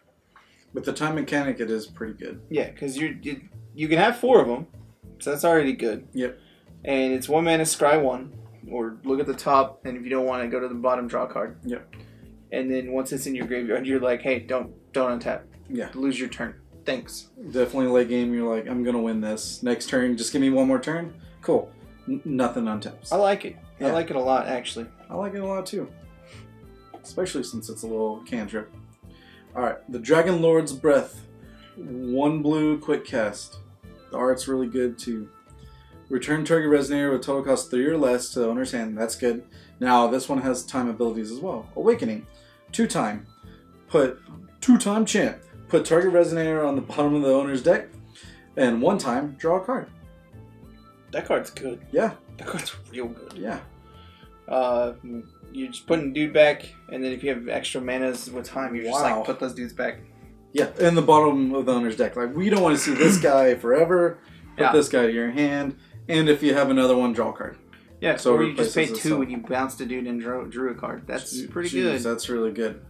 With the time mechanic, it is pretty good. Yeah, because you can have 4 of them, so that's already good. Yep. And it's 1 mana, scry 1, or look at the top, and if you don't want to, go to the bottom, draw a card. Yep. And then once it's in your graveyard, you're like, hey, don't untap. Yeah. Lose your turn. Thanks. Definitely late game, you're like, I'm going to win this. Next turn, just give me 1 more turn. Cool. Nothing untaps. I like it. Yeah. I like it a lot, actually. I like it a lot, too. Especially since it's a little cantrip. Alright, the Dragon Lord's Breath. 1 blue, quick cast. The art's really good, too. Return target resonator with total cost 3 or less to the owner's hand. That's good. Now, this one has time abilities as well. Awakening. 2-time. Put 2-time chant. Put target resonator on the bottom of the owner's deck. And 1-time, draw a card. That card's good. Yeah. That card's real good. Yeah. You're just putting dude back, and then if you have extra manas with time, you're just like, put those dudes back. Yeah, in the bottom of the owner's deck. Like, we don't want to see this guy forever. Put this guy to your hand. And if you have another one, draw a card. Yeah, so or you just pay 2 when you bounced a dude and drew a card. That's pretty good. That's really good.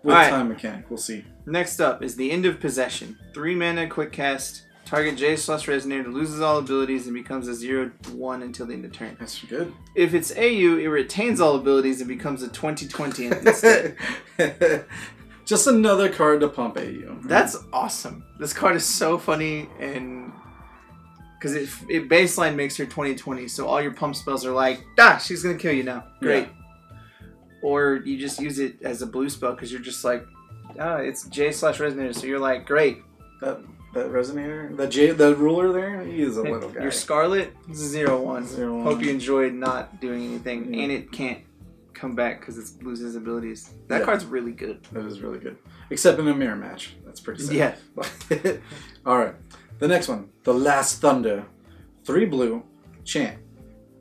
With time mechanic, we'll see. Next up is the End of Possession. 3 mana, quick cast. Target J/Resonator loses all abilities and becomes a 0/1 until the end of turn. That's good. If it's AU, it retains all abilities and becomes a 20/20 instead. Just another card to pump AU. Right? That's awesome. This card is so funny, and because it baseline makes her 20/20, so all your pump spells are like, she's gonna kill you now. Great. Yeah. Or you just use it as a blue spell because you're just like, it's J/Resonator, so you're like, great. That resonator, the ruler there, he is a little guy. Your Scarlet is a 0/1. 0/1. Hope you enjoyed not doing anything, and it can't come back because it loses abilities. That card's really good. That is really good, except in a mirror match. That's pretty sad. Yeah. All right, the next one, the Last Thunder, 3 blue, chant.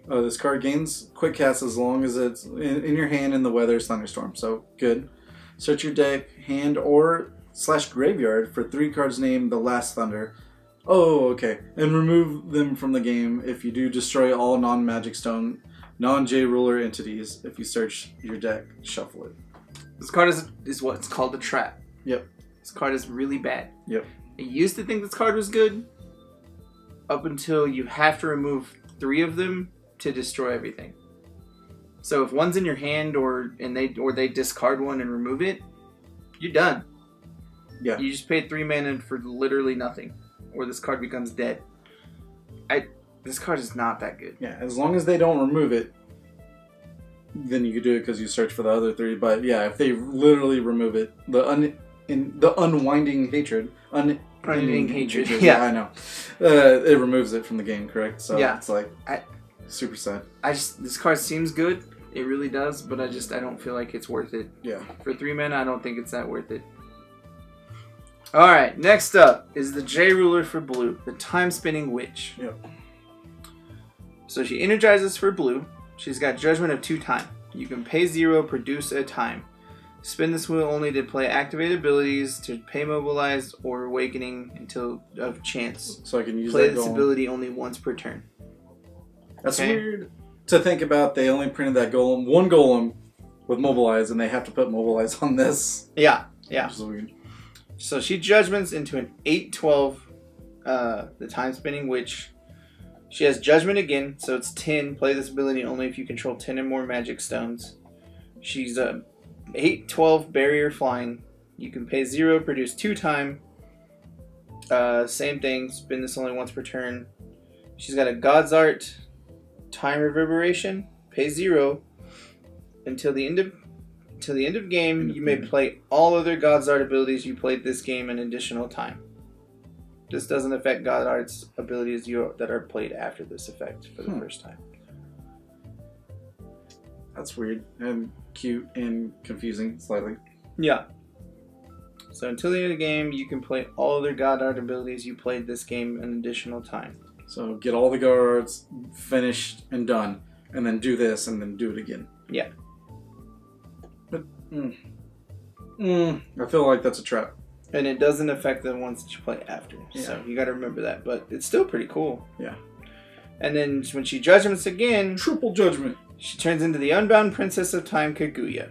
This card gains quick cast as long as it's in your hand in the weather's thunderstorm. So good. Search your deck, hand or / graveyard for 3 cards named the Last Thunder. Oh, okay. And remove them from the game. If you do, destroy all non-Magic Stone, non-J Ruler entities. If you search your deck, shuffle it. This card is what's called a trap. Yep. This card is really bad. Yep. I used to think this card was good. up until you have to remove 3 of them to destroy everything. So if one's in your hand or they discard one and remove it, you're done. Yeah. You just paid 3 mana for literally nothing, or this card becomes dead. This card is not that good. Yeah, as long as they don't remove it, then you could do it because you search for the other 3. But yeah, if they literally remove it, the unwinding hatred, Unending hatred. Yeah, I know. It removes it from the game, correct? So yeah. It's like super sad. This card seems good. It really does, but I don't feel like it's worth it. Yeah. For 3 mana, I don't think it's that worth it. Alright, next up is the J Ruler for blue, the Time Spinning Witch. Yep. So she energizes for blue. She's got Judgment of 2 time. You can pay 0, produce a time. Spin this wheel only to play activated abilities, to pay mobilize or awakening until of chance. So I can use play that this golem. ability only once per turn. That's weird to think about. They only printed that golem, one golem with mobilize, and they have to put mobilize on this. Yeah, yeah. Which is weird. So she judgments into an 8/12, the Time Spinning Witch. She has Judgment again, so it's 10. Play this ability only if you control 10 or more magic stones. She's a 8/12 barrier flying. You can pay 0, produce 2 time. Same thing, spin this only once per turn. She's got a God's Art, time reverberation, pay 0. Until the end of game, you may play all other God's Art abilities you played this game an additional time. This doesn't affect God's Art's abilities that are played after this effect for the first time. That's weird and cute and confusing slightly. Yeah. So until the end of the game, you can play all other God Art abilities you played this game an additional time. So get all the God Arts finished and done, and then do this, and then do it again. Yeah. But I feel like that's a trap. And it doesn't affect the ones that you play after. Yeah. So you got to remember that. But it's still pretty cool. Yeah. And then when she judgments again, triple judgment. She turns into the Unbound Princess of Time, Kaguya.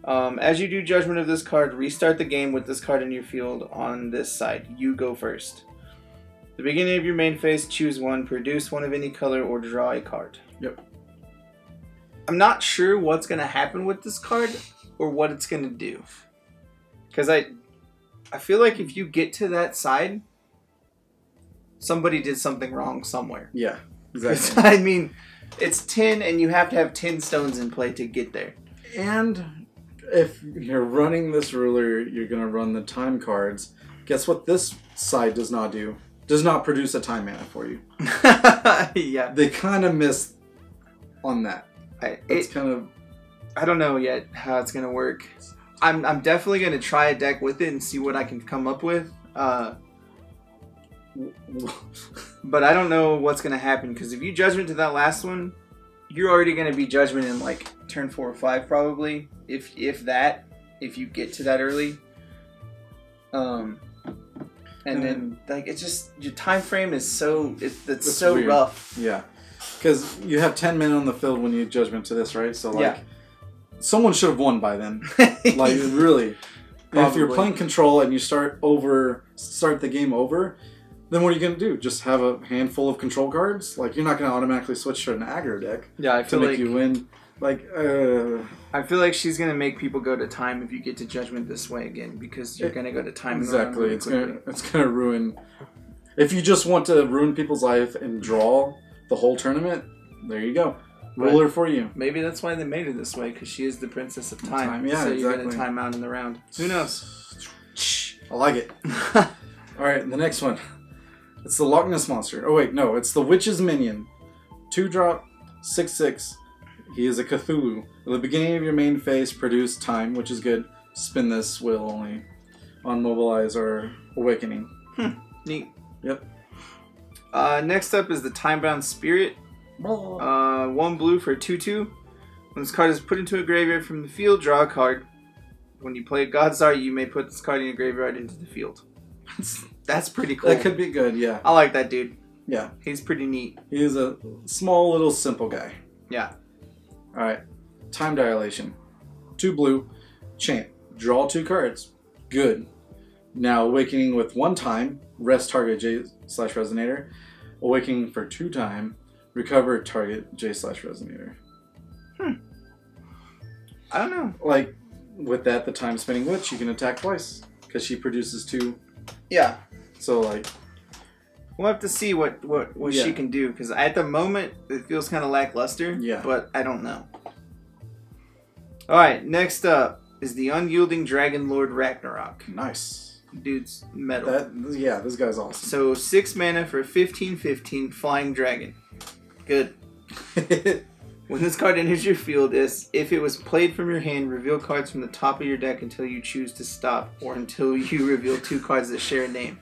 As you do judgment of this card, restart the game with this card in your field on this side. You go first. At the beginning of your main phase, choose one, produce one of any color, or draw a card. Yep. I'm not sure what's going to happen with this card or what it's going to do. Because I feel like if you get to that side, somebody did something wrong somewhere. Yeah, exactly. I mean, it's 10 and you have to have 10 stones in play to get there. And if you're running this ruler, you're going to run the time cards. Guess what this side does not do? Does not produce a time mana for you. Yeah. They kind of missed on that. I don't know yet how it's going to work. I'm definitely going to try a deck with it and see what I can come up with. But I don't know what's going to happen, because if you judgment to that last one, you're already going to be judgment in like turn 4 or 5 probably, if you get to that early. And then like it's just your time frame is so it's so weird. Rough. Yeah, because you have 10 men on the field when you judgment to this, right? So like someone should have won by then. Like really. If you're playing control and you start the game over, then what are you going to do? Just have a handful of control cards? Like, you're not going to automatically switch to an aggro deck. Yeah, I feel like you win. Like, I feel like she's going to make people go to time if you get to judgment this way again, because you're going to go to time. Exactly. It's going to ruin. If you just want to ruin people's life and draw the whole tournament, there you go. Ruler for you. Maybe that's why they made her this way, because she is the princess of time. Yeah, so exactly. You're going to time out in the round. Who knows? I like it. Alright, the next one. It's the Loch Ness Monster. Oh wait, no. It's the Witch's Minion. 2-drop, 6/6. He is a Cthulhu. At the beginning of your main phase, produce time, which is good. Spin this wheel only on Mobilize or Awakening. Neat. Yep. Next up is the Timebound Spirit. 1 blue for 2/2. When this card is put into a graveyard from the field, draw a card. When you play God's Art, you may put this card in your graveyard into the field. That's pretty cool. That could be good, yeah. I like that dude. Yeah. He's pretty neat. He's a small, little, simple guy. Yeah. Alright. Time Dilation. 2 blue. Chant. Draw 2 cards. Good. Now, Awakening with 1 time. Rest target J/Resonator. Awakening for 2 time. Recover target J/Resonator. I don't know. Like, with that, the time spinning witch, you can attack twice. Because she produces 2. Yeah. So, like... We'll have to see what she can do. Because at the moment, it feels kind of lackluster. Yeah. But I don't know. Alright, next up is the Unyielding Dragon Lord Ragnarok. Nice. Dude's metal. Yeah, this guy's awesome. So 6 mana for 15/15 Flying Dragon. Good. When this card enters your field, if it was played from your hand, reveal cards from the top of your deck until you choose to stop, or until you reveal 2 cards that share a name.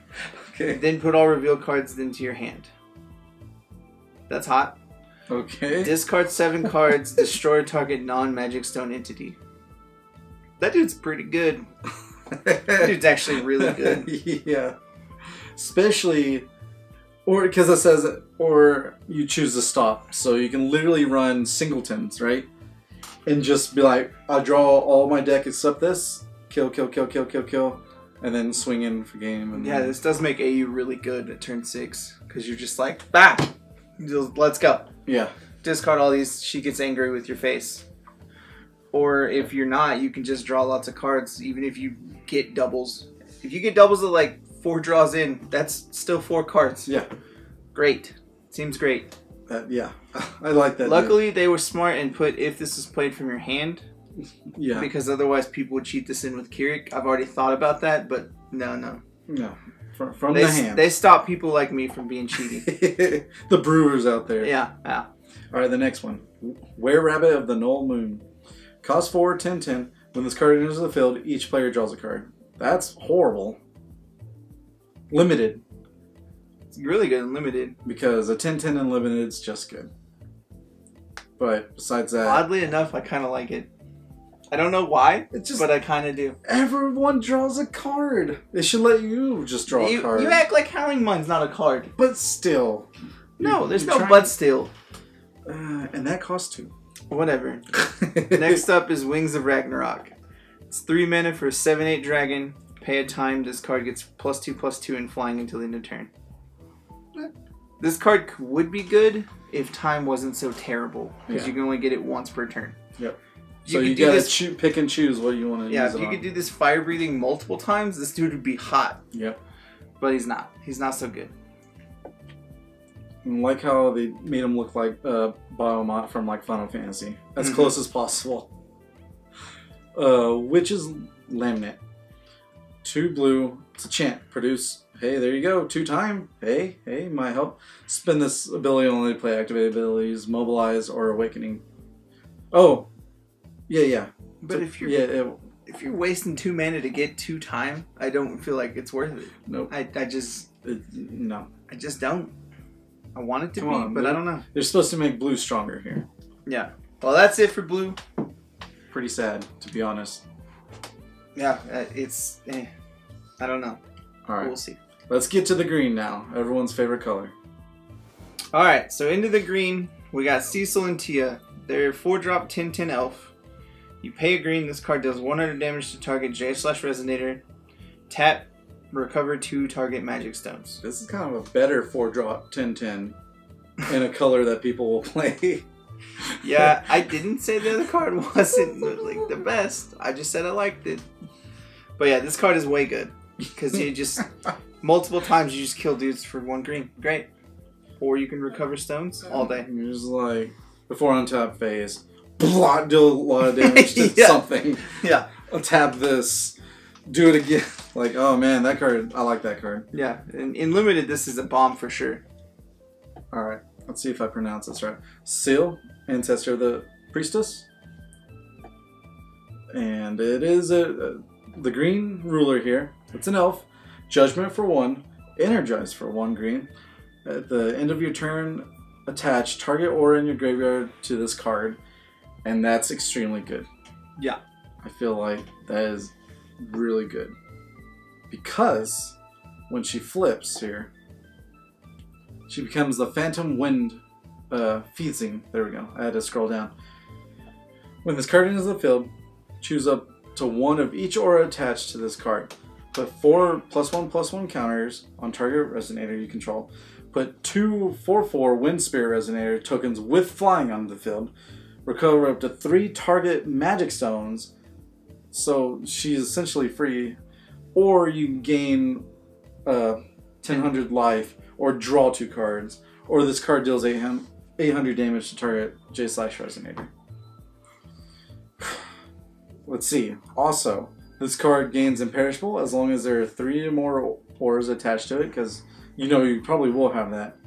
Okay. Then put all revealed cards into your hand. That's hot. Okay. Discard 7 cards, destroy target non-magic stone entity. That dude's pretty good. That dude's actually really good. Yeah. Especially, or because it says, or you choose to stop. So you can literally run singletons, right? And just be like, I'll draw all my deck except this. Kill, kill, kill, kill, kill, kill. And then swing in for game. And yeah, this does make AU really good at turn 6. Because you're just like, bah! Let's go. Yeah. Discard all these, she gets angry with your face. Or if you're not, you can just draw lots of cards, even if you get doubles. If you get doubles of like 4 draws in, that's still 4 cards. Yeah. Great. Seems great. Yeah. I like that. Luckily, they were smart and put if this is played from your hand. Yeah. Because otherwise people would cheat this in with Keurig. I've already thought about that, but no. No. From the hand. They stop people like me from being cheating. The brewers out there. Yeah. Alright, the next one. Were-Rabbit of the Null Moon. Cost 4, 10/10. When this card enters the field, each player draws a card. That's horrible. Limited. It's really good and limited. Because a 10/10 and limited is just good. But besides that... Oddly enough, I kind of like it. I don't know why, but I kind of do. Everyone draws a card. They should let you just draw a card. You act like Howling Mind's not a card. But still. No, there's no but still. And that costs 2. Whatever. Next up is Wings of Ragnarok. It's 3 mana for a 7/8 dragon. Pay a time. This card gets +2/+2 and flying until the end of turn. This card would be good if time wasn't so terrible. Because you can only get it once per turn. Yep. So you gotta pick and choose what you want to use. Yeah, if you could do this fire breathing multiple times, this dude would be hot. Yep. But he's not. He's not so good. And like how they made him look like Biomont from like Final Fantasy. As close as possible. Witch's Laminate. 2 blue. It's a chant. Produce. Hey, there you go. 2 time. Hey, my help. Spend this ability only to play activated abilities, Mobilize, or Awakening. Oh. Yeah. But if you're wasting 2 mana to get 2 time, I don't feel like it's worth it. Nope. No. I just don't. I want it to be, but I don't know. They're supposed to make blue stronger here. Yeah. Well, that's it for blue. Pretty sad, to be honest. Yeah, I don't know. Alright. We'll see. Let's get to the green now. Everyone's favorite color. Alright, so into the green, we got Cecil and Tia. They're 4-drop 10/10 elf. You pay a green, this card does 100 damage to target J/Resonator. Tap, recover 2 target magic stones. This is kind of a better 4-drop 10/10 in a color that people will play. Yeah, I didn't say the other card wasn't like the best. I just said I liked it. But yeah, this card is way good. Because you just, multiple times you just kill dudes for 1 green. Great. Or you can recover stones all day. You're just like, before untap phase, blah, do a lot of damage to something. Yeah. Untap this, do it again. Like, oh man, that card, I like that card. Yeah, in limited, this is a bomb for sure. Alright, let's see if I pronounce this right. Seal, Ancestor of the Priestess. And it is the green ruler here. It's an elf. Judgment for 1. Energize for 1 green. At the end of your turn, attach target aura in your graveyard to this card. And that's extremely good. Yeah. I feel like that is really good. Because when she flips here, she becomes the Phantom Wind Feasting. There we go. I had to scroll down. When this card enters the field, choose up to 1 of each aura attached to this card. Put 4 +1/+1 counters on target resonator you control. Put 2 4/4 Wind Spirit Resonator tokens with flying onto the field. Recover up to 3 target magic stones. So she's essentially free. Or you gain 1000 life or draw 2 cards. Or this card deals 800 damage to target J/Resonator. Let's see. Also, this card gains imperishable as long as there are 3 or more auras attached to it, because you probably will have that.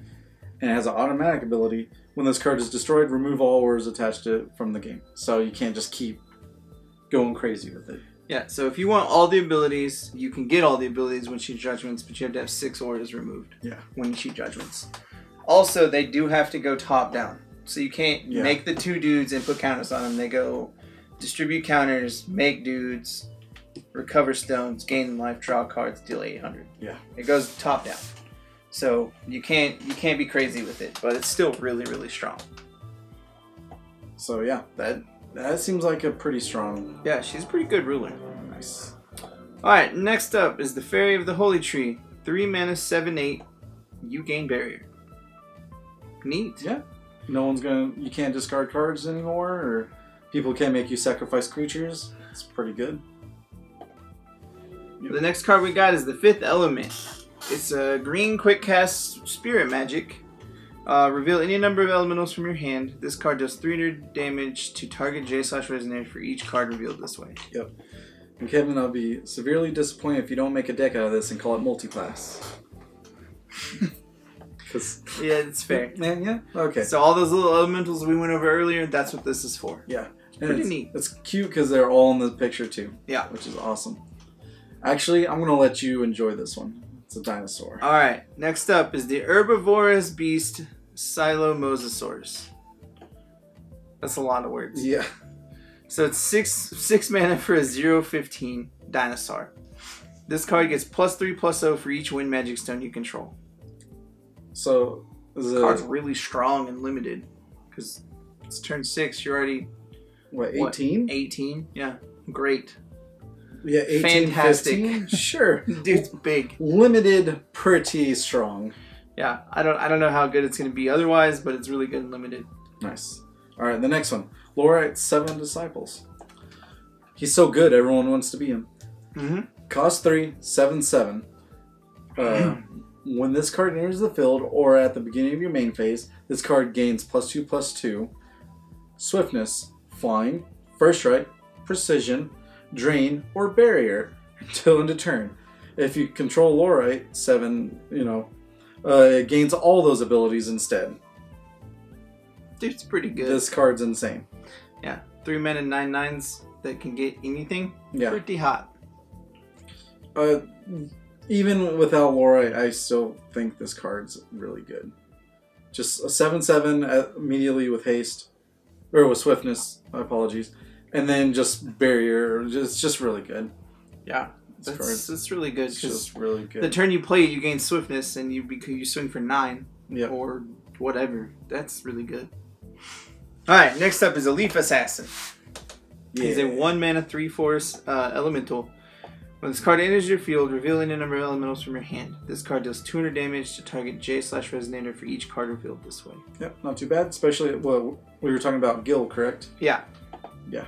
And it has an automatic ability. When this card is destroyed, remove all auras attached to it from the game. So you can't just keep going crazy with it. Yeah, so if you want all the abilities, you can get all the abilities when you shoot judgments, but you have to have 6 auras removed when you shoot judgments. Also, they do have to go top down. So you can't make the 2 dudes and put counters on them. They go distribute counters, make dudes, recover stones, gain life, draw cards, deal 800. Yeah. It goes top down. So you can't be crazy with it, but it's still really, really strong. So yeah, that seems like a pretty strong... Yeah, she's a pretty good ruler. Nice. Alright, next up is the Fairy of the Holy Tree. 3 mana, 7/8. You gain barrier. Neat. Yeah. You can't discard cards anymore, or people can't make you sacrifice creatures. It's pretty good. The next card we got is the 5th Element. It's a green quick cast spirit magic. Reveal any number of elementals from your hand. This card does 300 damage to target J/Resonator for each card revealed this way. Yep. And Kevin, I'll be severely disappointed if you don't make a deck out of this and call it multiclass. Yeah, it's fair. Yeah, okay. So all those little elementals we went over earlier, that's what this is for. Yeah. Pretty neat. It's cute because they're all in the picture too. Yeah. Which is awesome. Actually, I'm going to let you enjoy this one. It's a dinosaur. Alright, next up is the Herbivorous Beast Silomosasaurus. That's a lot of words. Yeah. So it's 6 mana for a 0/15 dinosaur. This card gets +3/+0 for each wind magic stone you control. So the card's really strong and limited because it's turn 6. You're already 18? 18. Yeah, great. Yeah, 18, fantastic. 15? Sure. Dude's big. Limited, pretty strong. Yeah, I don't know how good it's going to be otherwise, but it's really good and limited. Nice. All right, the next one. Lorite 7 Disciples. He's so good, everyone wants to be him. Cost 3, 7/7. When this card enters the field or at the beginning of your main phase, this card gains +2/+2, Swiftness, Flying, First Strike, Precision, Drain, or Barrier until end of turn. If you control Lorite 7, it gains all those abilities instead. Dude, it's pretty good. This card's insane. Yeah, 3 mana 9/9s that can get anything. Yeah. Pretty hot. Even without Lorite, I still think this card's really good. Just a 7/7 immediately with haste, or with swiftness. My apologies, and then just barrier. It's just really good. Yeah, that's really good. It's just really good. The turn you play it, you gain swiftness, and you swing for 9. Yep. Or whatever. That's really good. All right, next up is a Leaf Assassin. Yeah. He's a 1 mana 3/4 elemental. When this card enters your field, reveal any number of elementals from your hand. This card deals 200 damage to target J/Resonator for each card revealed this way. Yep, not too bad. Especially, well, we were talking about Gil, correct? Yeah. Yeah.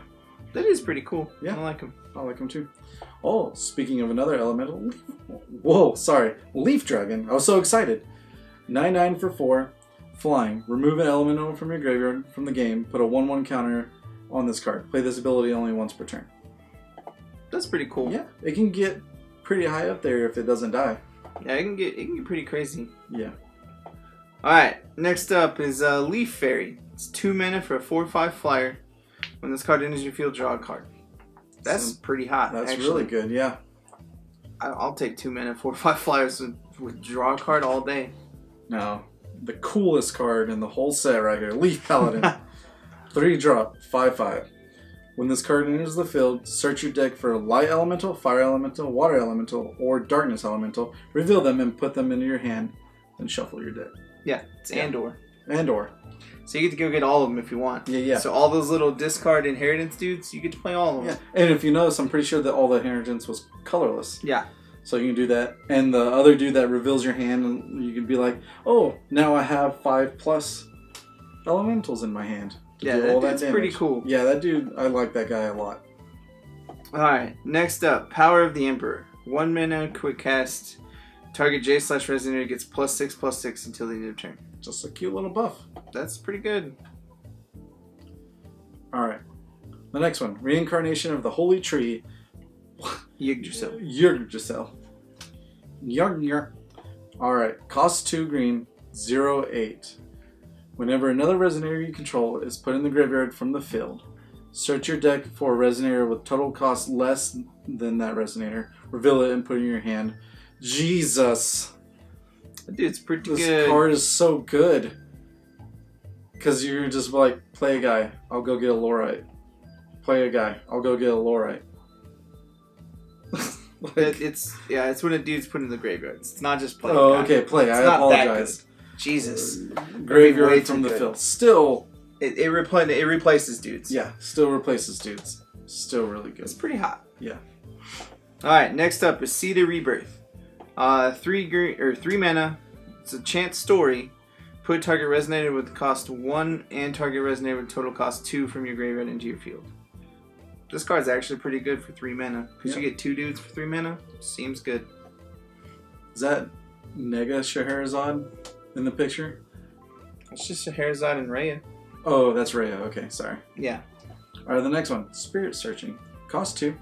That is pretty cool. Yeah. I like him. I like him too. Oh, speaking of another elemental. Whoa, sorry. Leaf Dragon. I was so excited. 9/9 for 4. Flying. Remove an elemental from your graveyard from the game. Put a 1/1 counter on this card. Play this ability only once per turn. That's pretty cool. Yeah, it can get pretty high up there if it doesn't die. Yeah, it can get pretty crazy. Yeah. Alright, next up is Leaf Fairy. It's 2 mana for a 4/5 flyer. When this card enters your field, draw a card. That's pretty hot. That's actually really good, yeah. I'll take 2 mana 4/5 flyers with draw a card all day. Now, the coolest card in the whole set right here, Leaf Paladin. 3 drop, 5/5. When this card enters the field, search your deck for a Light Elemental, Fire Elemental, Water Elemental, or Darkness Elemental. Reveal them and put them into your hand, then shuffle your deck. Yeah, it's Andor. Andor. So you get to go get all of them if you want. Yeah. So all those little discard inheritance dudes, you get to play all of them. Yeah, and if you notice, I'm pretty sure that all the inheritance was colorless. Yeah. So you can do that. And the other dude that reveals your hand, and you can be like, oh, now I have 5+ elementals in my hand. Yeah, that's pretty cool. Yeah, that dude, I like that guy a lot. Alright, next up, Power of the Emperor. 1 mana, quick cast. Target J/Resonator gets +6/+6 until the end of turn. Just a cute little buff. That's pretty good. Alright. The next one. Reincarnation of the Holy Tree. Yggdrasil. Alright. Cost 2 green, 0/8. Whenever another Resonator you control is put in the graveyard from the field, search your deck for a Resonator with total cost less than that Resonator. Reveal it and put it in your hand. Jesus. That dude's pretty good. This card is so good. Because you're just like, play a guy, I'll go get a Lorite. Play a guy, I'll go get a Lorite. It's when a dude's put in the graveyard. It's not just play. Oh, okay, play. I apologize. Jesus. Graveyard from the field. Still. It replaces dudes. Yeah, still replaces dudes. Still really good. It's pretty hot. Yeah. Alright, next up is Seed of Rebirth. 3 mana. It's a chant story. Put target Resonator with cost 1 and target Resonator with total cost 2 from your graveyard into your field. This card's actually pretty good for 3 mana. Because you get 2 dudes for 3 mana. Seems good. Is that Nega Scheherazade in the picture? It's just Scheherazade and Rhea. Oh, that's Rhea. Okay, sorry. Yeah. Alright, the next one. Spirit Searching. Cost 2.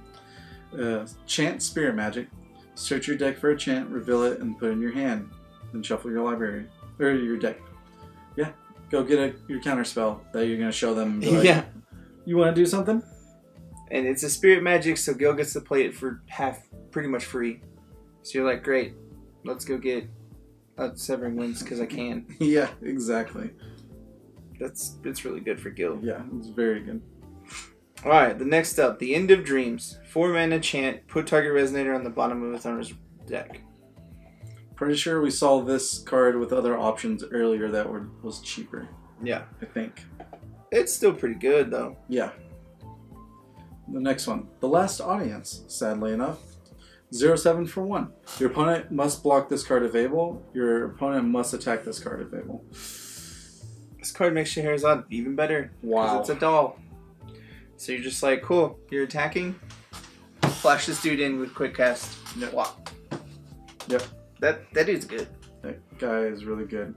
Chant Spirit Magic. Search your deck for a chant, reveal it, and put it in your hand. Then shuffle your library. Or your deck. Yeah. Go get your counter spell that you're going to show them. Like, yeah. You want to do something? And it's a Spirit Magic, so Gil gets to play it for pretty much free. So you're like, great. Let's go get Severing Winds because I can. Yeah, exactly. It's really good for Gil. Yeah, it's very good. Alright, the next up, the End of Dreams. 4 mana chant, put target Resonator on the bottom of its owner's deck. Pretty sure we saw this card with other options earlier that was cheaper. Yeah. I think. It's still pretty good, though. Yeah. The next one. The Last Audience, sadly enough. 0/7 for 1. Your opponent must block this card if able. Your opponent must attack this card if able. This card makes Scheherazade even better. Wow. Because it's a doll. So you're just like, cool, you're attacking. Flash this dude in with quick cast. Yep. Wow. Yep. That dude's good. That guy is really good.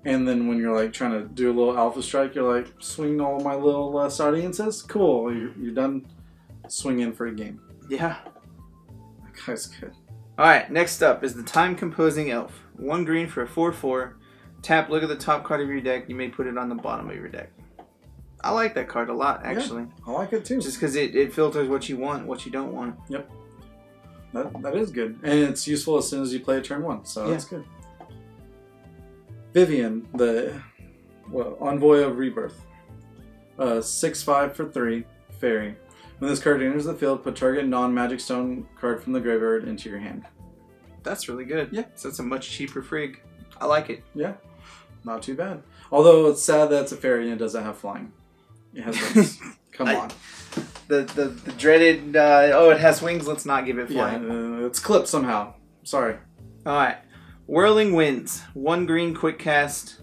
And then when you're like trying to do a little alpha strike, you're like, swing all my little Last Audiences. Cool. You're done swinging for a game. Yeah. That guy's good. Alright, next up is the Time Composing Elf. 1 green for a 4/4. Tap, look at the top card of your deck. You may put it on the bottom of your deck. I like that card a lot, actually. Yeah, I like it too. Just because it filters what you want, what you don't want. Yep. That is good. And it's useful as soon as you play a turn 1, so that's good. Vivian, the Envoy of Rebirth. 6/5 for 3, Fairy. When this card enters the field, put target non-magic stone card from the graveyard into your hand. That's really good. Yeah. So it's a much cheaper frig. I like it. Yeah. Not too bad. Although it's sad that it's a fairy and it doesn't have flying. It has wings. Come on. The dreaded, it has wings, let's not give it flying. Yeah, it's clipped somehow. Sorry. Alright. Whirling Winds. 1 green, quick cast.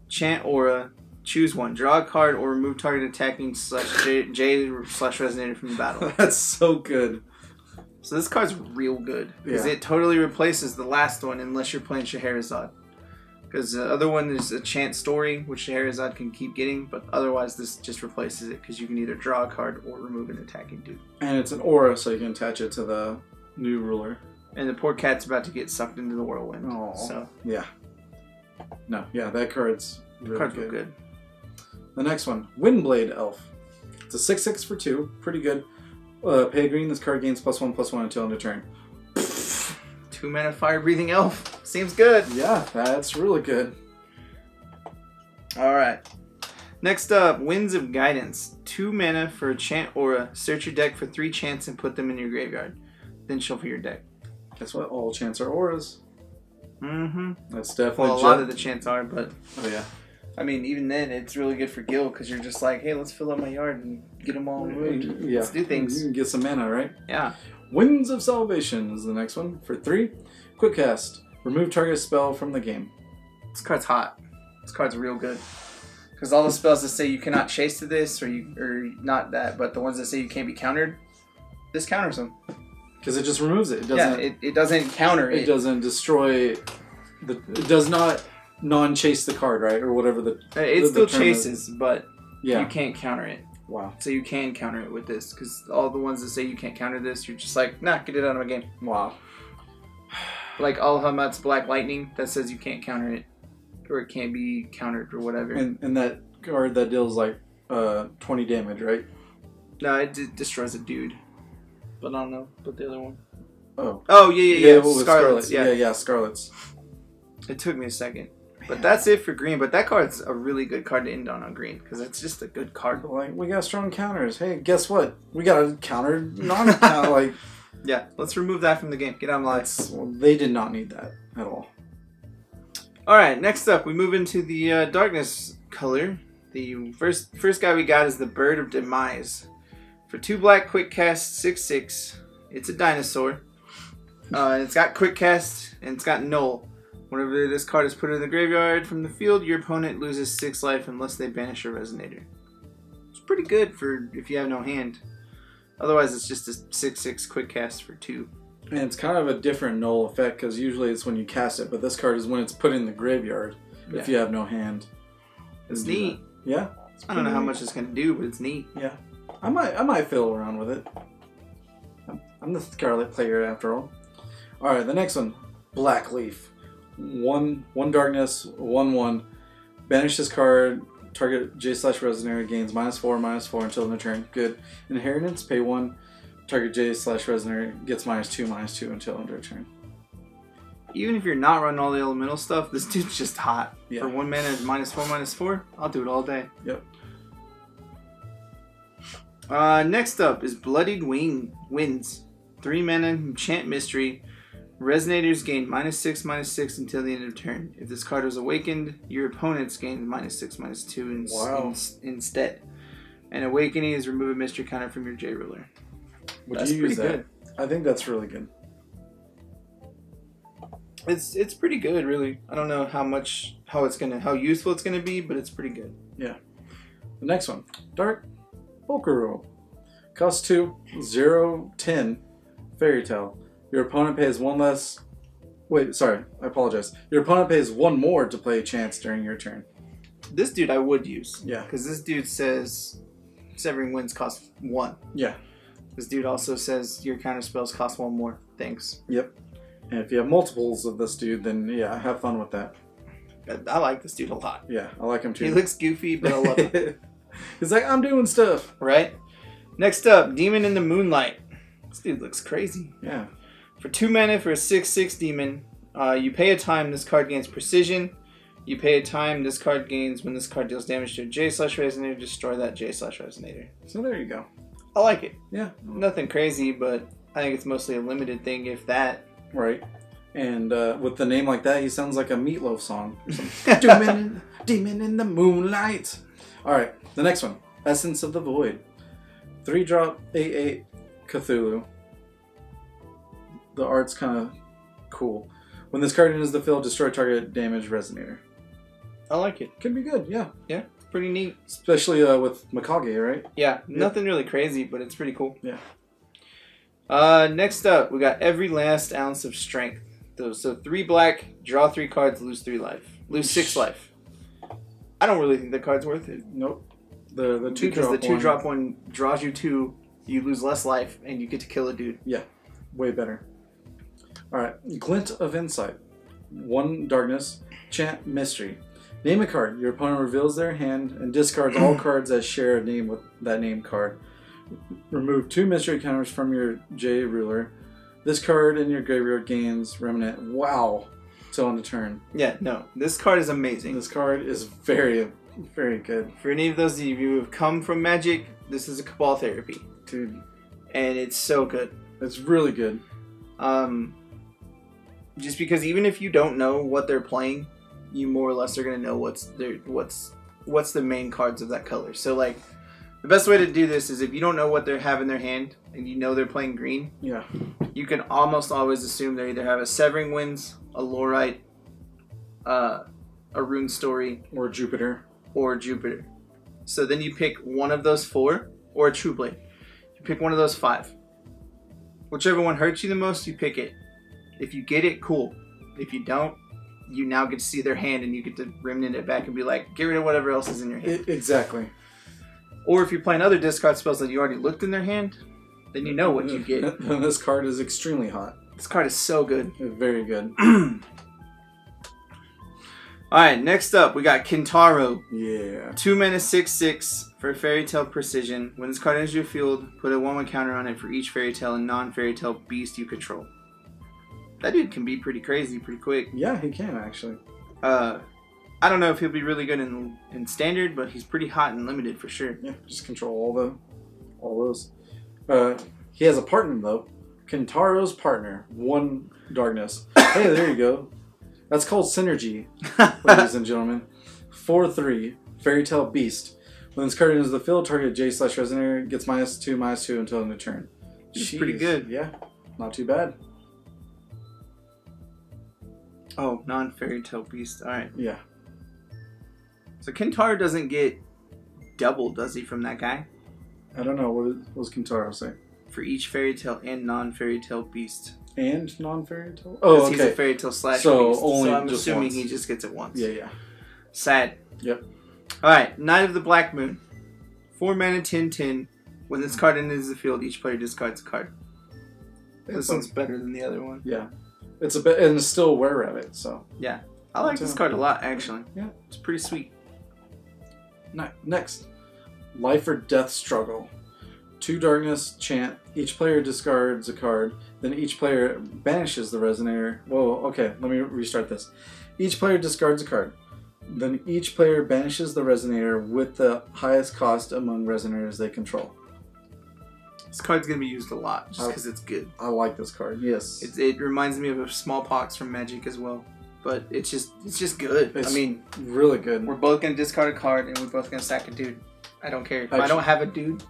Chant Aura. Choose 1. Draw a card or remove target attacking /J/Resonator from the battle. That's so good. So this card's real good. Because Yeah. it totally replaces the last one unless you're playing Scheherazade. Because the other one is a chant story, which Scheherazade can keep getting, but otherwise this just replaces it because you can either draw a card or remove an attacking dude. And it's an aura, so you can attach it to the new ruler. And the poor cat's about to get sucked into the whirlwind. Aww. So yeah. No, yeah, that card's really cards good. look good. The next one, Windblade Elf. It's a 6/6 for 2, pretty good. Pay green, this card gains +1/+1 until end of turn. 2 mana fire breathing elf. Seems good. Yeah, that's really good. Alright. Next up, Winds of Guidance. 2 mana for a chant aura. Search your deck for 3 chants and put them in your graveyard. Then shuffle your deck. Guess what? All chants are auras. Mm-hmm. That's definitely Well, a lot of the chants are, but... Oh, yeah. I mean, even then, it's really good for Gil, because you're just like, hey, let's fill up my yard and get them all removed. Yeah. Let's do things. You can get some mana, right? Yeah. Winds of Salvation is the next one. For 3, quick cast. Remove target spell from the game. This card's hot. This card's real good. Because all the spells that say you cannot chase to this, or not that, but the ones that say you can't be countered, this counters them. Because it just removes it. It doesn't. It doesn't counter it. It doesn't destroy. It does not non-chase the card, right, or whatever the. It still chases, but yeah, you can't counter it. Wow. So you can counter it with this, because all the ones that say you can't counter this, you're just like, nah, get it out of my game. Wow. Like Alhamat's Black Lightning, that says you can't counter it, or it can't be countered, or whatever. And that card that deals like 20 damage, right? No, it destroys a dude. But I don't know. But the other one. Oh. Oh, yeah. Scarlet's. Yeah, Scarlet's. It took me a second. But that's it for green. But that card's a really good card to end on green, because it's just a good card. Like, we got strong counters. Hey, guess what? We got a counter non-counter. Like, yeah, let's remove that from the game. Get on live. Well, they did not need that at all. Alright, next up, we move into the darkness color. The first guy we got is the Bird of Demise. For 2 black, quick cast, 6/6. It's a dinosaur. It's got quick cast, and it's got null. Whenever this card is put in the graveyard from the field, your opponent loses 6 life unless they banish a resonator. It's pretty good for if you have no hand. Otherwise, it's just a 6/6 quick cast for 2. And it's kind of a different null effect, because usually it's when you cast it, but this card is when it's put in the graveyard if you have no hand. It's neat. Yeah. I don't know how much it's going to do, but it's neat. Yeah. I might fiddle around with it. I'm the Scarlet player after all. Alright, the next one. Black Leaf. 1 darkness, 1/1. Banish this card. Target J/Resonator gains -4/-4 until end of turn. Good. Inheritance, pay 1. Target J/Resonator gets -2/-2 until end of turn. Even if you're not running all the elemental stuff, this dude's just hot. Yeah. For 1 mana, -4/-4, I'll do it all day. Yep. Next up is Bloodied Winds. 3 mana, enchant mystery. Resonators gain -6/-6 until the end of turn. If this card was awakened, your opponents gain -6/-2 instead. And awakening is remove a mystery counter from your J ruler. Would you use that? Good. I think that's really good. It's pretty good, really. I don't know how useful it's gonna be, but it's pretty good. Yeah. The next one, Dark Volcaro. Cost 2, 0/10. Fairy Tale. Your opponent pays 1 less. Wait, sorry, I apologize. Your opponent pays 1 more to play a chance during your turn. This dude I would use. Yeah. Because this dude says Severing Winds cost 1. Yeah. This dude also says your counter spells cost 1 more. Thanks. Yep. And if you have multiples of this dude, then yeah, have fun with that. I like this dude a lot. Yeah, I like him too. He looks goofy, but I love him. He's like, I'm doing stuff. Right? Next up, Demon in the Moonlight. This dude looks crazy. Yeah. For 2 mana for a 6/6 demon, you pay a time, this card gains precision. You pay a time, this card gains when this card deals damage to a J/Resonator, destroy that J/Resonator. So there you go. I like it. Yeah. Nothing crazy, but I think it's mostly a limited thing, if that. Right. And with the name like that, he sounds like a Meatloaf song. Demon in the Moonlight. Alright, the next one. Essence of the Void. 3-drop, 8/8 Cthulhu. The art's kind of cool. When this card enters the field, destroy target damage resonator. I like it. Can be good, yeah. Yeah, it's pretty neat. Especially with Mikage, right? Yeah, nothing really crazy, but it's pretty cool. Yeah. Next up, we got Every Last Ounce of Strength. So 3 black, draw 3 cards, lose 3 life. Lose 6 life. I don't really think the card's worth it. Nope. The 2-drop because the 2-drop one draws you 2, you lose less life, and you get to kill a dude. Yeah, way better. Alright, Glint of Insight. 1 darkness, chant mystery. Name a card. Your opponent reveals their hand and discards all cards that share a name with that name card. Remove 2 mystery counters from your J ruler. This card in your graveyard gains remnant. Wow. Till end of turn. Yeah, no. This card is amazing. This card is very, very good. For any of those of you who have come from Magic, this is a Cabal Therapy. Dude. And it's so good. It's really good. Just because even if you don't know what they're playing, you more or less are going to know what's the main cards of that color. So like The best way to do this is if you don't know what they have in their hand and you know they're playing green, yeah, you can almost always assume they either have a Severing Winds, a Lorite, a Rune Story, or Jupiter. So then you pick one of those 4, or a True Blade. You pick one of those 5. Whichever one hurts you the most, you pick it. If you get it, cool. If you don't, you now get to see their hand and you get to remnant it back and be like, get rid of whatever else is in your hand. Exactly. Or if you're playing other discard spells that you already looked in their hand, then you know what you get. This card is extremely hot. This card is so good. Very good. Alright, next up, we got Kintaro. Yeah. 2 mana 6/6 for Fairy Tale Precision. When this card enters your field, put a 1/1 counter on it for each Fairy Tale and non-Fairy Tale beast you control. That dude can be pretty crazy, pretty quick. Yeah, he can actually. I don't know if he'll be really good in Standard, but he's pretty hot in Limited for sure. Yeah, just control all those. He has a partner though. Kintaro's partner. 1 darkness. Hey, there you go. That's called synergy, ladies and gentlemen. 4/3 Fairy Tale Beast. When this card enters the field, target J/Resonator gets -2/-2 until end of turn. It's pretty good. Yeah, not too bad. Oh, non-Fairy Tale Beast. Alright. Yeah. So Kintaro doesn't get double, does he, from that guy? I don't know. What does Kintaro say? For each Fairy Tale and non-Fairy Tale beast. And non-Fairy Tale? Oh, okay. He's a Fairy Tale / so beast. Only so I'm just assuming once. he just gets it once. Yeah, yeah. Sad. Yep. Alright, Knight of the Black Moon. 4 mana 10/10. When this card enters the field, each player discards a card. This one's better than the other one. Yeah. It's a bit, and it's still Were Rabbit, so. Yeah. I like this card a lot, actually. Yeah. It's pretty sweet. Next. Life or Death Struggle. 2 darkness, chant. Each player discards a card. Then each player banishes the Resonator. Whoa, okay, let me restart this. Each player discards a card. Then each player banishes the Resonator with the highest cost among Resonators they control. This card's going to be used a lot, just because it's good. I like this card, yes. It reminds me of a Smallpox from Magic as well. But it's just good. It's I mean, really good. We're both going to discard a card, and we're both going to sack a dude. I don't care. If I don't have a dude,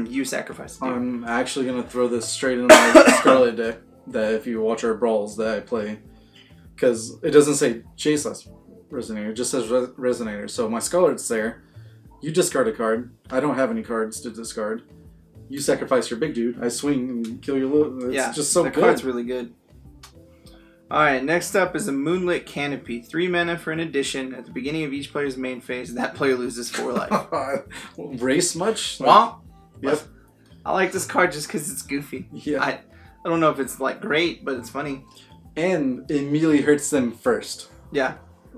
you sacrifice a dude. I'm actually going to throw this straight into my Scarlet deck, that if you watch our brawls that I play. Because it doesn't say J/Resonator, it just says Resonator. So my Scarlet's there. You discard a card. I don't have any cards to discard. You sacrifice your big dude. I swing and kill your little... It's just so good. The card's really good. Alright, next up is a Moonlit Canopy. 3 mana for an addition. At the beginning of each player's main phase, that player loses 4 life. Race much? Womp! Yep. I like this card just because it's goofy. Yeah. I don't know if it's like great, but it's funny. And it immediately hurts them first. Yeah.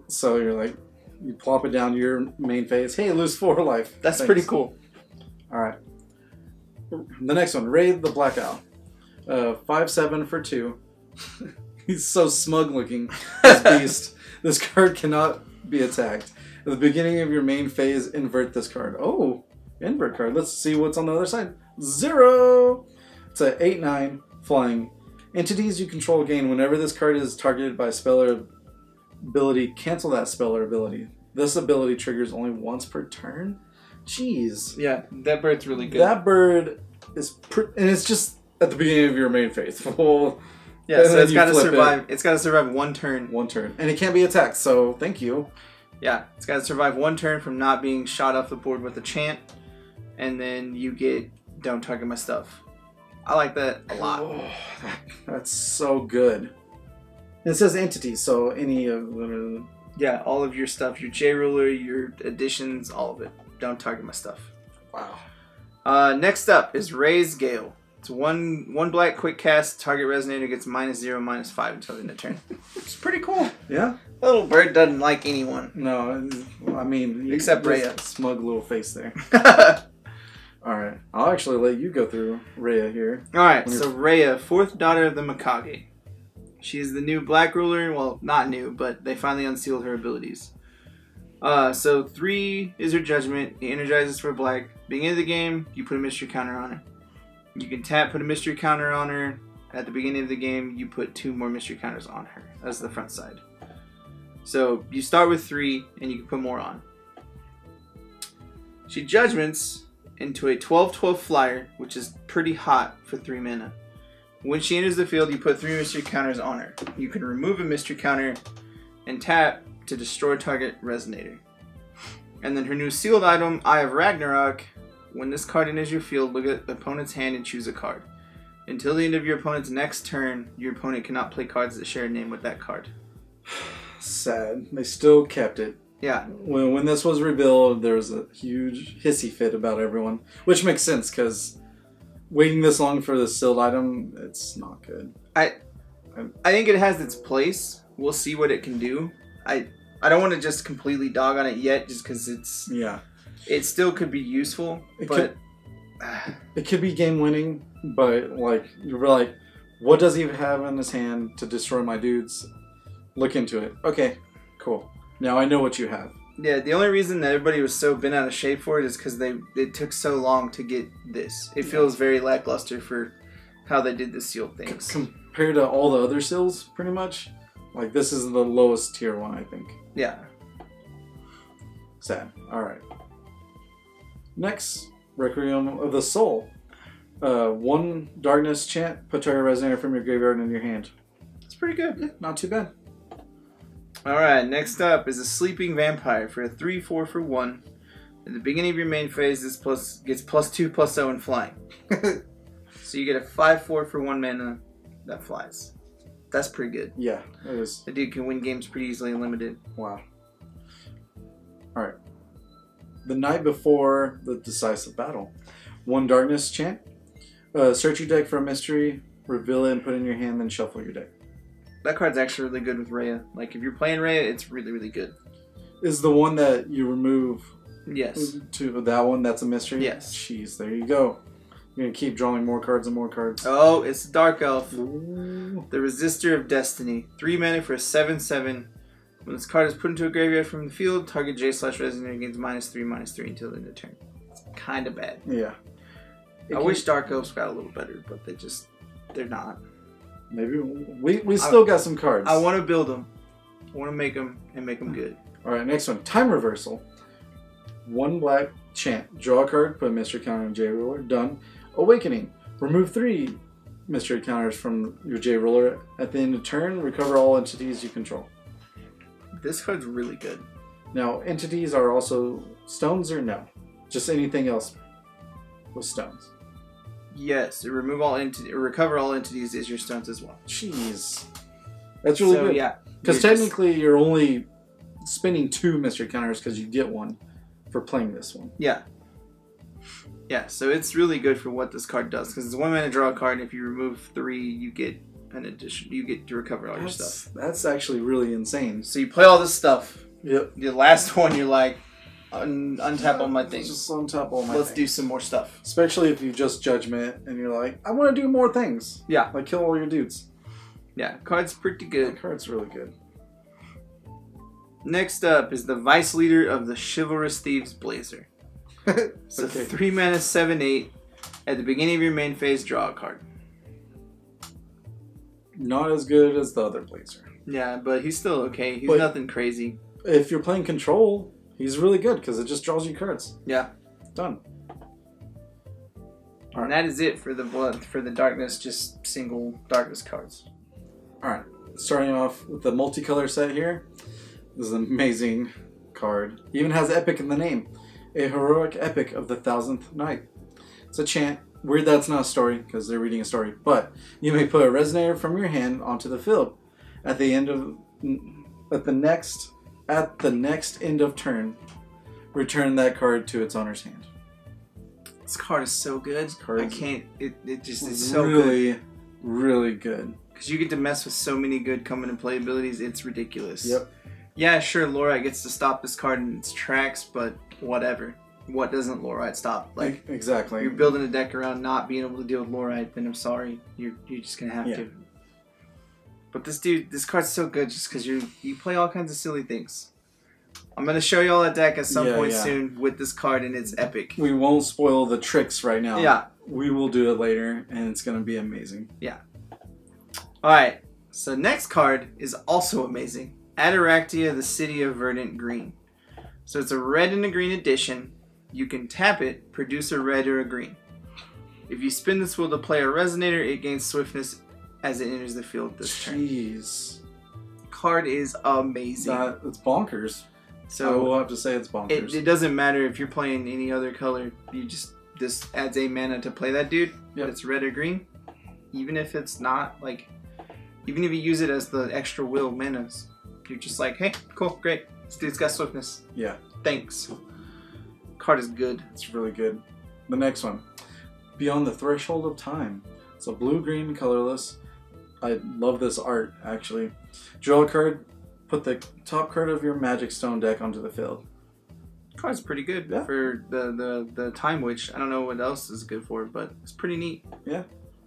So you're like, you plop it down to your main phase. Hey, lose 4 life. That's pretty cool. Alright. The next one, Raid the Black Owl. 5/7 for 2. He's so smug looking, this beast. This card cannot be attacked. At the beginning of your main phase, invert this card. Oh, invert card. Let's see what's on the other side. 0! It's a 8/9 flying. Entities you control gain whenever this card is targeted by a spell or ability, cancel that spell or ability. This ability triggers only once per turn? Jeez. Yeah, that bird's really good. That bird is... and it's just at the beginning of your main phase. Yeah, so it's got to survive. It's got to survive 1 turn. 1 turn, and it can't be attacked. So thank you. Yeah, it's got to survive 1 turn from not being shot off the board with a chant, and then you get don't target my stuff. I like that a lot. Oh, that's so good. And it says entities, so any of the... Yeah, all of your stuff, your J ruler, your additions, all of it. Don't target my stuff. Wow. Next up is Raise Gale. It's one black quick cast. Target Resonator gets -0/-5 until the end of turn. It's pretty cool. Yeah. That little bird doesn't like anyone. No, I mean except Rhea. Smug little face there. All right, I'll actually let you go through Rhea here. All right, so Rhea, 4th daughter of the Mikage. She's the new black ruler. Well, not new, but they finally unsealed her abilities. So 3 is her judgment. It energizes for black. Beginning of the game, you put a mystery counter on her. You can tap, put a mystery counter on her. At the beginning of the game, you put 2 more mystery counters on her. That's the front side. So you start with 3, and you can put more on. She judgments, into a 12/12 flyer, which is pretty hot for 3 mana. When she enters the field, you put 3 mystery counters on her. You can remove a mystery counter and tap to destroy target resonator. And then her new sealed item, Eye of Ragnarok. When this card enters your field, look at the opponent's hand and choose a card. Until the end of your opponent's next turn, your opponent cannot play cards that share a name with that card. Sad. They still kept it. Yeah. When this was revealed, there was a huge hissy fit about everyone, which makes sense because waiting this long for the sealed item, it's not good. I think it has its place. We'll see what it can do. I don't want to just completely dog on it yet, just because it's it still could be useful, it could be game winning. But like you're like, what does he have in his hand to destroy my dudes? Look into it. Okay, cool. Now I know what you have. Yeah, the only reason that everybody was so bent out of shape for it is because it took so long to get this. It feels very lackluster for how they did the sealed things. Compared to all the other seals, pretty much, like this is the lowest tier one, I think. Yeah. Sad. Alright. Next, Requiem of the Soul. 1 darkness chant, put target resonator from your graveyard in your hand. It's pretty good. Yeah, not too bad. Alright, next up is a Sleeping Vampire for a 3/4 for 1. At the beginning of your main phase, this gets +2/+0 in flying. So you get a 5/4 for 1 mana that flies. That's pretty good. Yeah, it is. The dude can win games pretty easily and limited. Wow. Alright. The night before the decisive battle. 1 darkness chant. Search your deck for a mystery, reveal it and put it in your hand, then shuffle your deck. That card's actually really good with Rhea. Like, if you're playing Rhea, it's really, really good. Is the one that you remove yes. to that one that's a mystery? Yes. Jeez, there you go. You're going to keep drawing more cards and more cards. Oh, it's a Dark Elf. Ooh. The Resistor of Destiny. 3 mana for a 7/7. When this card is put into a graveyard from the field, target J/Resonator gains -3/-3 until the end of turn. It's kind of bad. Yeah. I wish Dark Elves got a little better, but they're not. Maybe we still got some cards. I want to build them. I want to make them and make them good. Alright, next one. Time Reversal. 1 black chant. Draw a card, put a mystery counter on J Ruler. Done. Awakening. Remove 3 mystery counters from your J Ruler. At the end of turn, recover all entities you control. This card's really good. Now, entities are also stones or no? Just anything else with stones? Yes, recover all entities is your stones as well. Jeez. That's really good. Yeah. Because technically you're only spending 2 mystery counters because you get 1 for playing this one. Yeah. Yeah, so it's really good for what this card does. Because it's 1 mana draw a card, and if you remove 3, you get an addition. You get to recover all your stuff. That's actually really insane. So you play all this stuff. Yep. The last one, you're like, untap all my things. Just untap all my Let's things. do some more stuff. Especially if you just Judgment and you're like, I want to do more things. Yeah. Like kill all your dudes. Yeah, card's pretty good. That card's really good. Next up is the Vice Leader of the Chivalrous Thieves Blazer. So Okay. 3 mana, 7/8. At the beginning of your main phase, draw a card. Not as good as the other Blazer. Yeah, but he's still okay. He's But- nothing crazy. If you're playing Control, he's really good because it just draws you cards. Yeah. Done. And that is it for the darkness, just single darkness cards. Alright, starting off with the multicolor set here. This is an amazing card. Even has epic in the name. A heroic epic of the 1000th night. It's a chant. Weird that's not a story, because they're reading a story. But you may put a resonator from your hand onto the field. At the next end of turn, return that card to its owner's hand. This card is so good. I can't. It just is so really, good. really good. Because you get to mess with so many good common and play abilities. It's ridiculous. Yep. Yeah, sure, Lorite gets to stop this card in its tracks, but whatever. What doesn't Lorite stop? Like, exactly. You're building a deck around not being able to deal with Lorite, then I'm sorry. You're just gonna have to. But this card's so good just because you play all kinds of silly things. I'm gonna show you all that deck at some point soon with this card, and it's epic. We won't spoil the tricks right now. Yeah. We will do it later, and it's gonna be amazing. Yeah. Alright, so next card is also amazing. Ataraxia, the City of Verdant Green. So it's a red and a green edition. You can tap it, produce a red or a green. If you spin this wheel to play a resonator, it gains swiftness as it enters the field this turn. Jeez. Card is amazing. It's bonkers. So I will have to say it's bonkers. It doesn't matter if you're playing any other color. This adds a mana to play that dude. Yep. But it's red or green. Even if it's not like, even if you use it as the extra will manas, you're just like, hey, cool, great. This dude's got swiftness. Yeah. Thanks. Card is good. It's really good. The next one, Beyond the Threshold of Time. It's a blue-green colorless. I love this art, actually. Draw a card, put the top card of your Magic Stone deck onto the field. Card's pretty good for the Time Witch. I don't know what else is good for, but it's pretty neat. Yeah.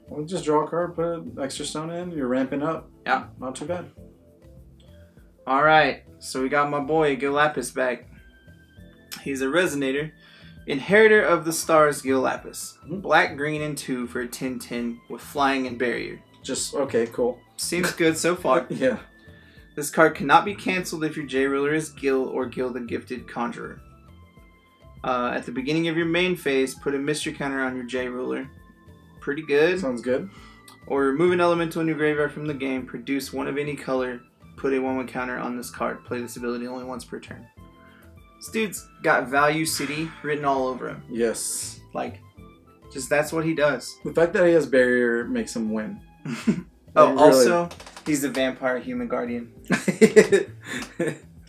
Well, just draw a card, put an extra stone in, you're ramping up. Yeah. Not too bad. Alright, so we got my boy Gilapis back. He's a resonator. Inheritor of the Stars Gilapis. Black, green, and 2 for a 10/10 with flying and barrier. Just, okay, cool. Seems good so far. Yeah. This card cannot be cancelled if your J-Ruler is Gil or Gil the Gifted Conjurer. At the beginning of your main phase, put a mystery counter on your J-Ruler. Pretty good. Sounds good. Or remove an elemental in your graveyard from the game, produce one of any color, put a 1/1 counter on this card. Play this ability only once per turn. This dude's got Value City written all over him. Yes. Like, just that's what he does. The fact that he has barrier makes him win. Oh, also, he's the Vampire Human Guardian.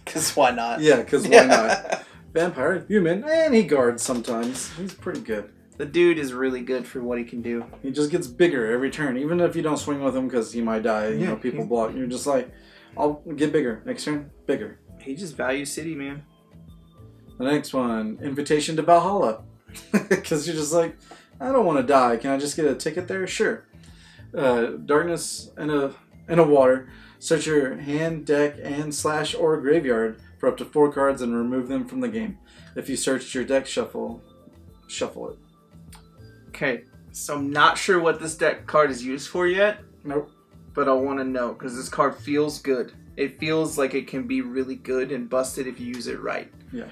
Because why not? Yeah, because why not? Vampire, human, and he guards sometimes. He's pretty good. The dude is really good for what he can do. He just gets bigger every turn, even if you don't swing with him because he might die. You know, people block. You're just like, I'll get bigger. Next turn, bigger. He just Value City, man. The next one, Invitation to Valhalla. Because you're just like, I don't want to die. Can I just get a ticket there? Sure. Darkness and a water. Search your hand, deck, and / or graveyard for up to 4 cards and remove them from the game. If you searched your deck, shuffle it. Okay, so I'm not sure what this deck card is used for yet. Nope. But I want to know, because this card feels good. It feels like it can be really good and busted if you use it right. Yeah.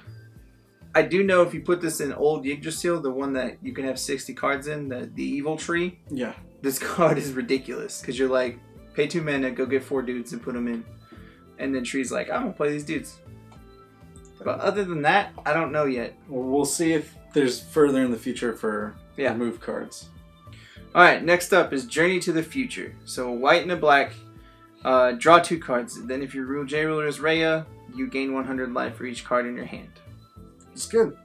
I do know if you put this in Old Yggdrasil, the one that you can have 60 cards in, the evil tree. Yeah. This card is ridiculous, because you're like, pay 2 mana, go get 4 dudes and put them in. And then Tree's like, I'm going to play these dudes. But other than that, I don't know yet. Well, we'll see if there's further in the future for remove cards. Alright, next up is Journey to the Future. So a white and a black, draw 2 cards. Then if your J-Ruler is Rhea, you gain 100 life for each card in your hand. It's good.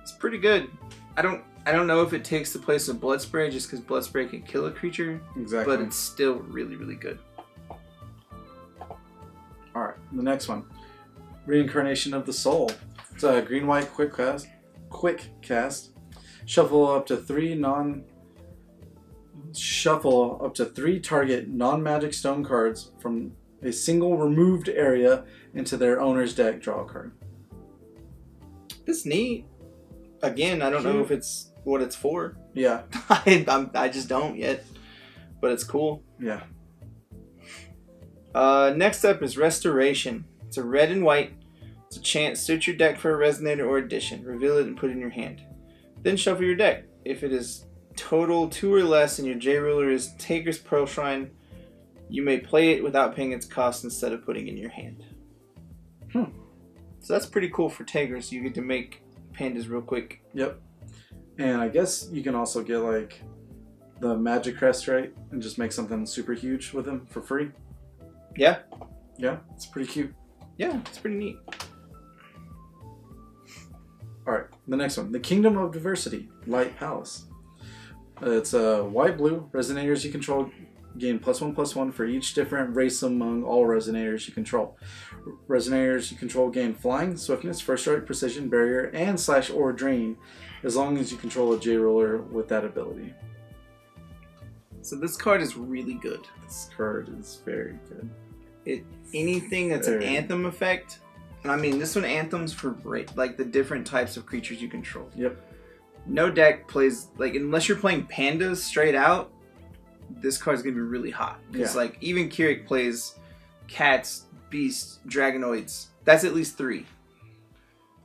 It's pretty good. I don't know if it takes the place of Blood Spray just because Blood Spray can kill a creature. Exactly. But it's still really, really good. Alright, the next one. Reincarnation of the Soul. It's a green-white quick cast. Shuffle up to 3 target non-magic stone cards from a single removed area into their owner's deck. Draw a card. It's neat. Again, I don't know if it's what it's for. Yeah. I just don't yet. But it's cool. Yeah. Next up is Restoration. It's a red and white. It's a chance. Search your deck for a resonator or addition. Reveal it and put it in your hand. Then shuffle your deck. If it is total 2 or less and your J-Ruler is Taker's Pearl Shrine, you may play it without paying its cost instead of putting it in your hand. So that's pretty cool for Taker's. You get to make pandas real quick. Yep. And I guess you can also get like the Magic Crest, right? And just make something super huge with them for free. Yeah. Yeah, it's pretty cute. Yeah, it's pretty neat. Alright, the next one. The Kingdom of Diversity, Light Palace. It's a white-blue. Resonators you control gain +1/+1 for each different race among all resonators you control. Resonators you control gain flying, swiftness, first strike, precision, barrier, and / or drain as long as you control a J-Ruler with that ability. So this card is really good. This card is very good. Anything that's an Anthem effect, and I mean this one Anthems for like the different types of creatures you control. Yep. No deck plays, like, unless you're playing pandas straight out, this card's gonna be really hot. Because like even Keurig plays cats, beasts, dragonoids. That's at least 3.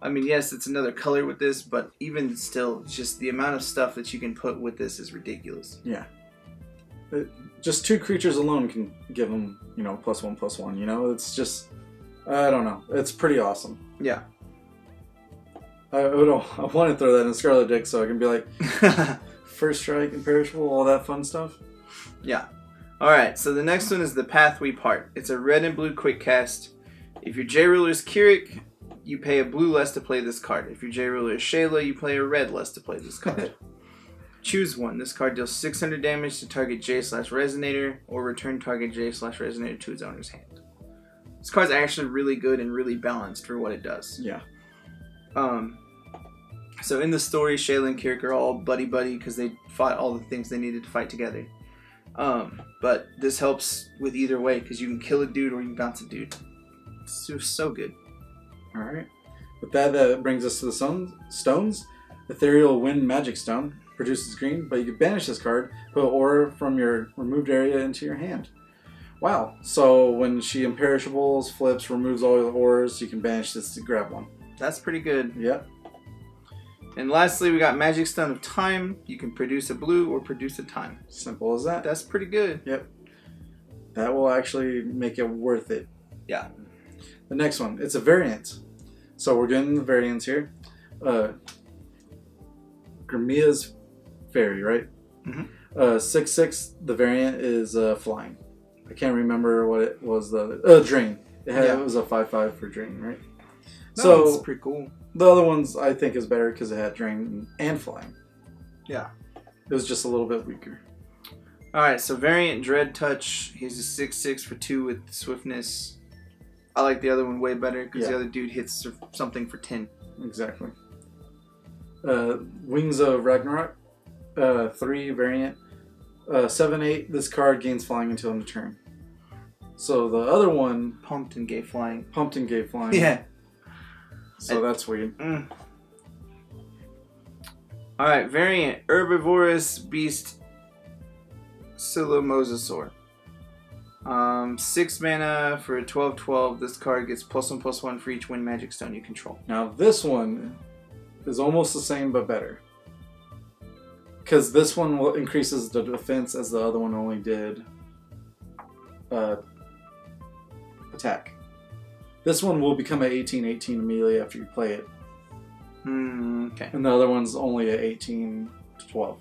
I mean, yes, it's another color with this, but even still, just the amount of stuff that you can put with this is ridiculous. Yeah. Just 2 creatures alone can give them, you know, +1/+1. You know, it's just, I don't know. It's pretty awesome. Yeah. I want to throw that in Scarlet deck so I can be like, first strike, imperishable, all that fun stuff. Yeah. Alright, so the next one is the Pathway part. It's a red and blue quick cast. If your J-Ruler is Keurig, you pay a blue less to play this card. If your J-Ruler is Shayla, you play a red less to play this card. Choose one. This card deals 600 damage to target J/Resonator, or return target J/Resonator to its owner's hand. This card's actually really good and really balanced for what it does. Yeah. So in the story, Shayla and Keurig are all buddy-buddy because they fought all the things they needed to fight together. But this helps with either way because you can kill a dude or you can bounce a dude. It's so good. Alright. With that, that brings us to the stones. Ethereal Wind Magic Stone. Produces green, but you can banish this card, put aura from your removed area into your hand. Wow. So when she imperishables, flips, removes all your auras, you can banish this to grab one. That's pretty good. Yep. And lastly, we got Magic Stone of Time. You can produce a blue or produce a time. Simple as that. That's pretty good. Yep. That will actually make it worth it. Yeah. The next one, it's a variant. So we're getting the variants here. Grimia's Fairy, right? Mm-hmm. 6/6, the variant is flying. I can't remember what it was. Drain. It was a 5/5 for Drain, right? So it's pretty cool. The other ones I think is better because it had Drain and Flying. Yeah. It was just a little bit weaker. Alright, so variant Dread Touch. He's a 6/6 for 2 with swiftness. I like the other one way better because the other dude hits something for 10. Exactly. Wings of Ragnarok. 3 variant. 7/8. This card gains flying until end of turn. So the other one pumped and gave flying. Yeah. So that's weird. Alright, variant Herbivorous Beast Silomosasaur. 6 mana for a 12/12. This card gets +1/+1 for each Wind Magic Stone you control. Now this one is almost the same but better. Because this one increases the defense as the other one only did attack. This one will become an 18/18 immediately after you play it. Okay. And the other one's only a 18/12.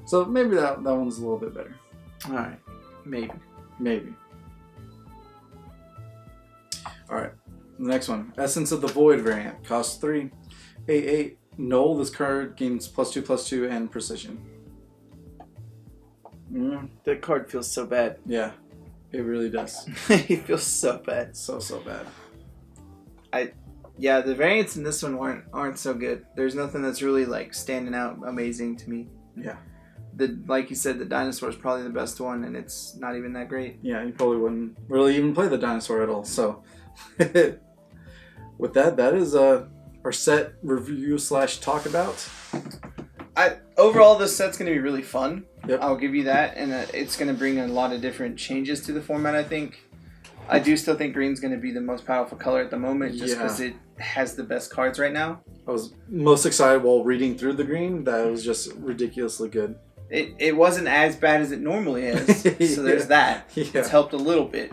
So maybe that one's a little bit better. Alright. Maybe. Alright. The next one. Essence of the Void variant. Costs 3. 8/8. Null. This card gains +2/+2 and precision. That card feels so bad. Yeah. It really does. It feels so bad. So bad. Yeah, the variants in this one aren't so good. There's nothing that's really like standing out amazing to me. Yeah. Like you said, the dinosaur is probably the best one, and it's not even that great. Yeah, you probably wouldn't really even play the dinosaur at all. So, with that is our set review / talk about. Overall, this set's going to be really fun. Yep. I'll give you that, and it's going to bring a lot of different changes to the format, I think. I do still think green's going to be the most powerful color at the moment, just because it has the best cards right now. I was most excited while reading through the green. That was just ridiculously good. It wasn't as bad as it normally is, so there's that. Yeah. It's helped a little bit.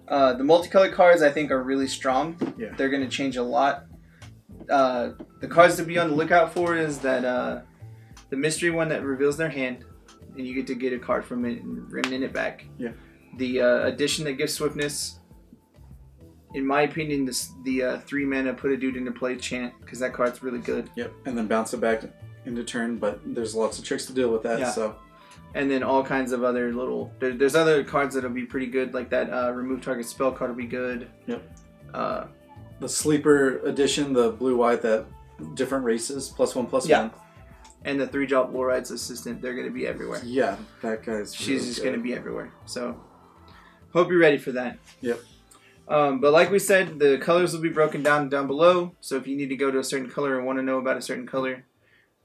The multicolored cards, I think, are really strong. Yeah. They're going to change a lot. The cards to be on the lookout for is that the mystery one that reveals their hand, and you get to get a card from it and remnant it back. Yeah. The addition that gives swiftness. In my opinion, the 3 mana put a dude into play chant, because that card's really good. Yep. And then bounce it back into turn, but there's lots of tricks to deal with that. Yeah. So. And then all kinds of other little... There's other cards that'll be pretty good, like that remove target spell card will be good. Yep. The sleeper edition, the blue-white, that different races, +1/+1. Yeah. And the 3-drop Lorite's assistant, they're going to be everywhere. Yeah, that guy's She's really just going to be everywhere. So, hope you're ready for that. Yep. But like we said, the colors will be broken down below. So if you need to go to a certain color and want to know about a certain color,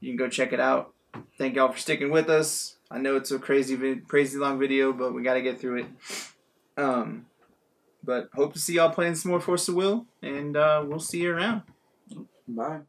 you can go check it out. Thank y'all for sticking with us. I know it's a crazy long video, but we got to get through it. But hope to see y'all playing some more Force of Will, and we'll see you around. Bye.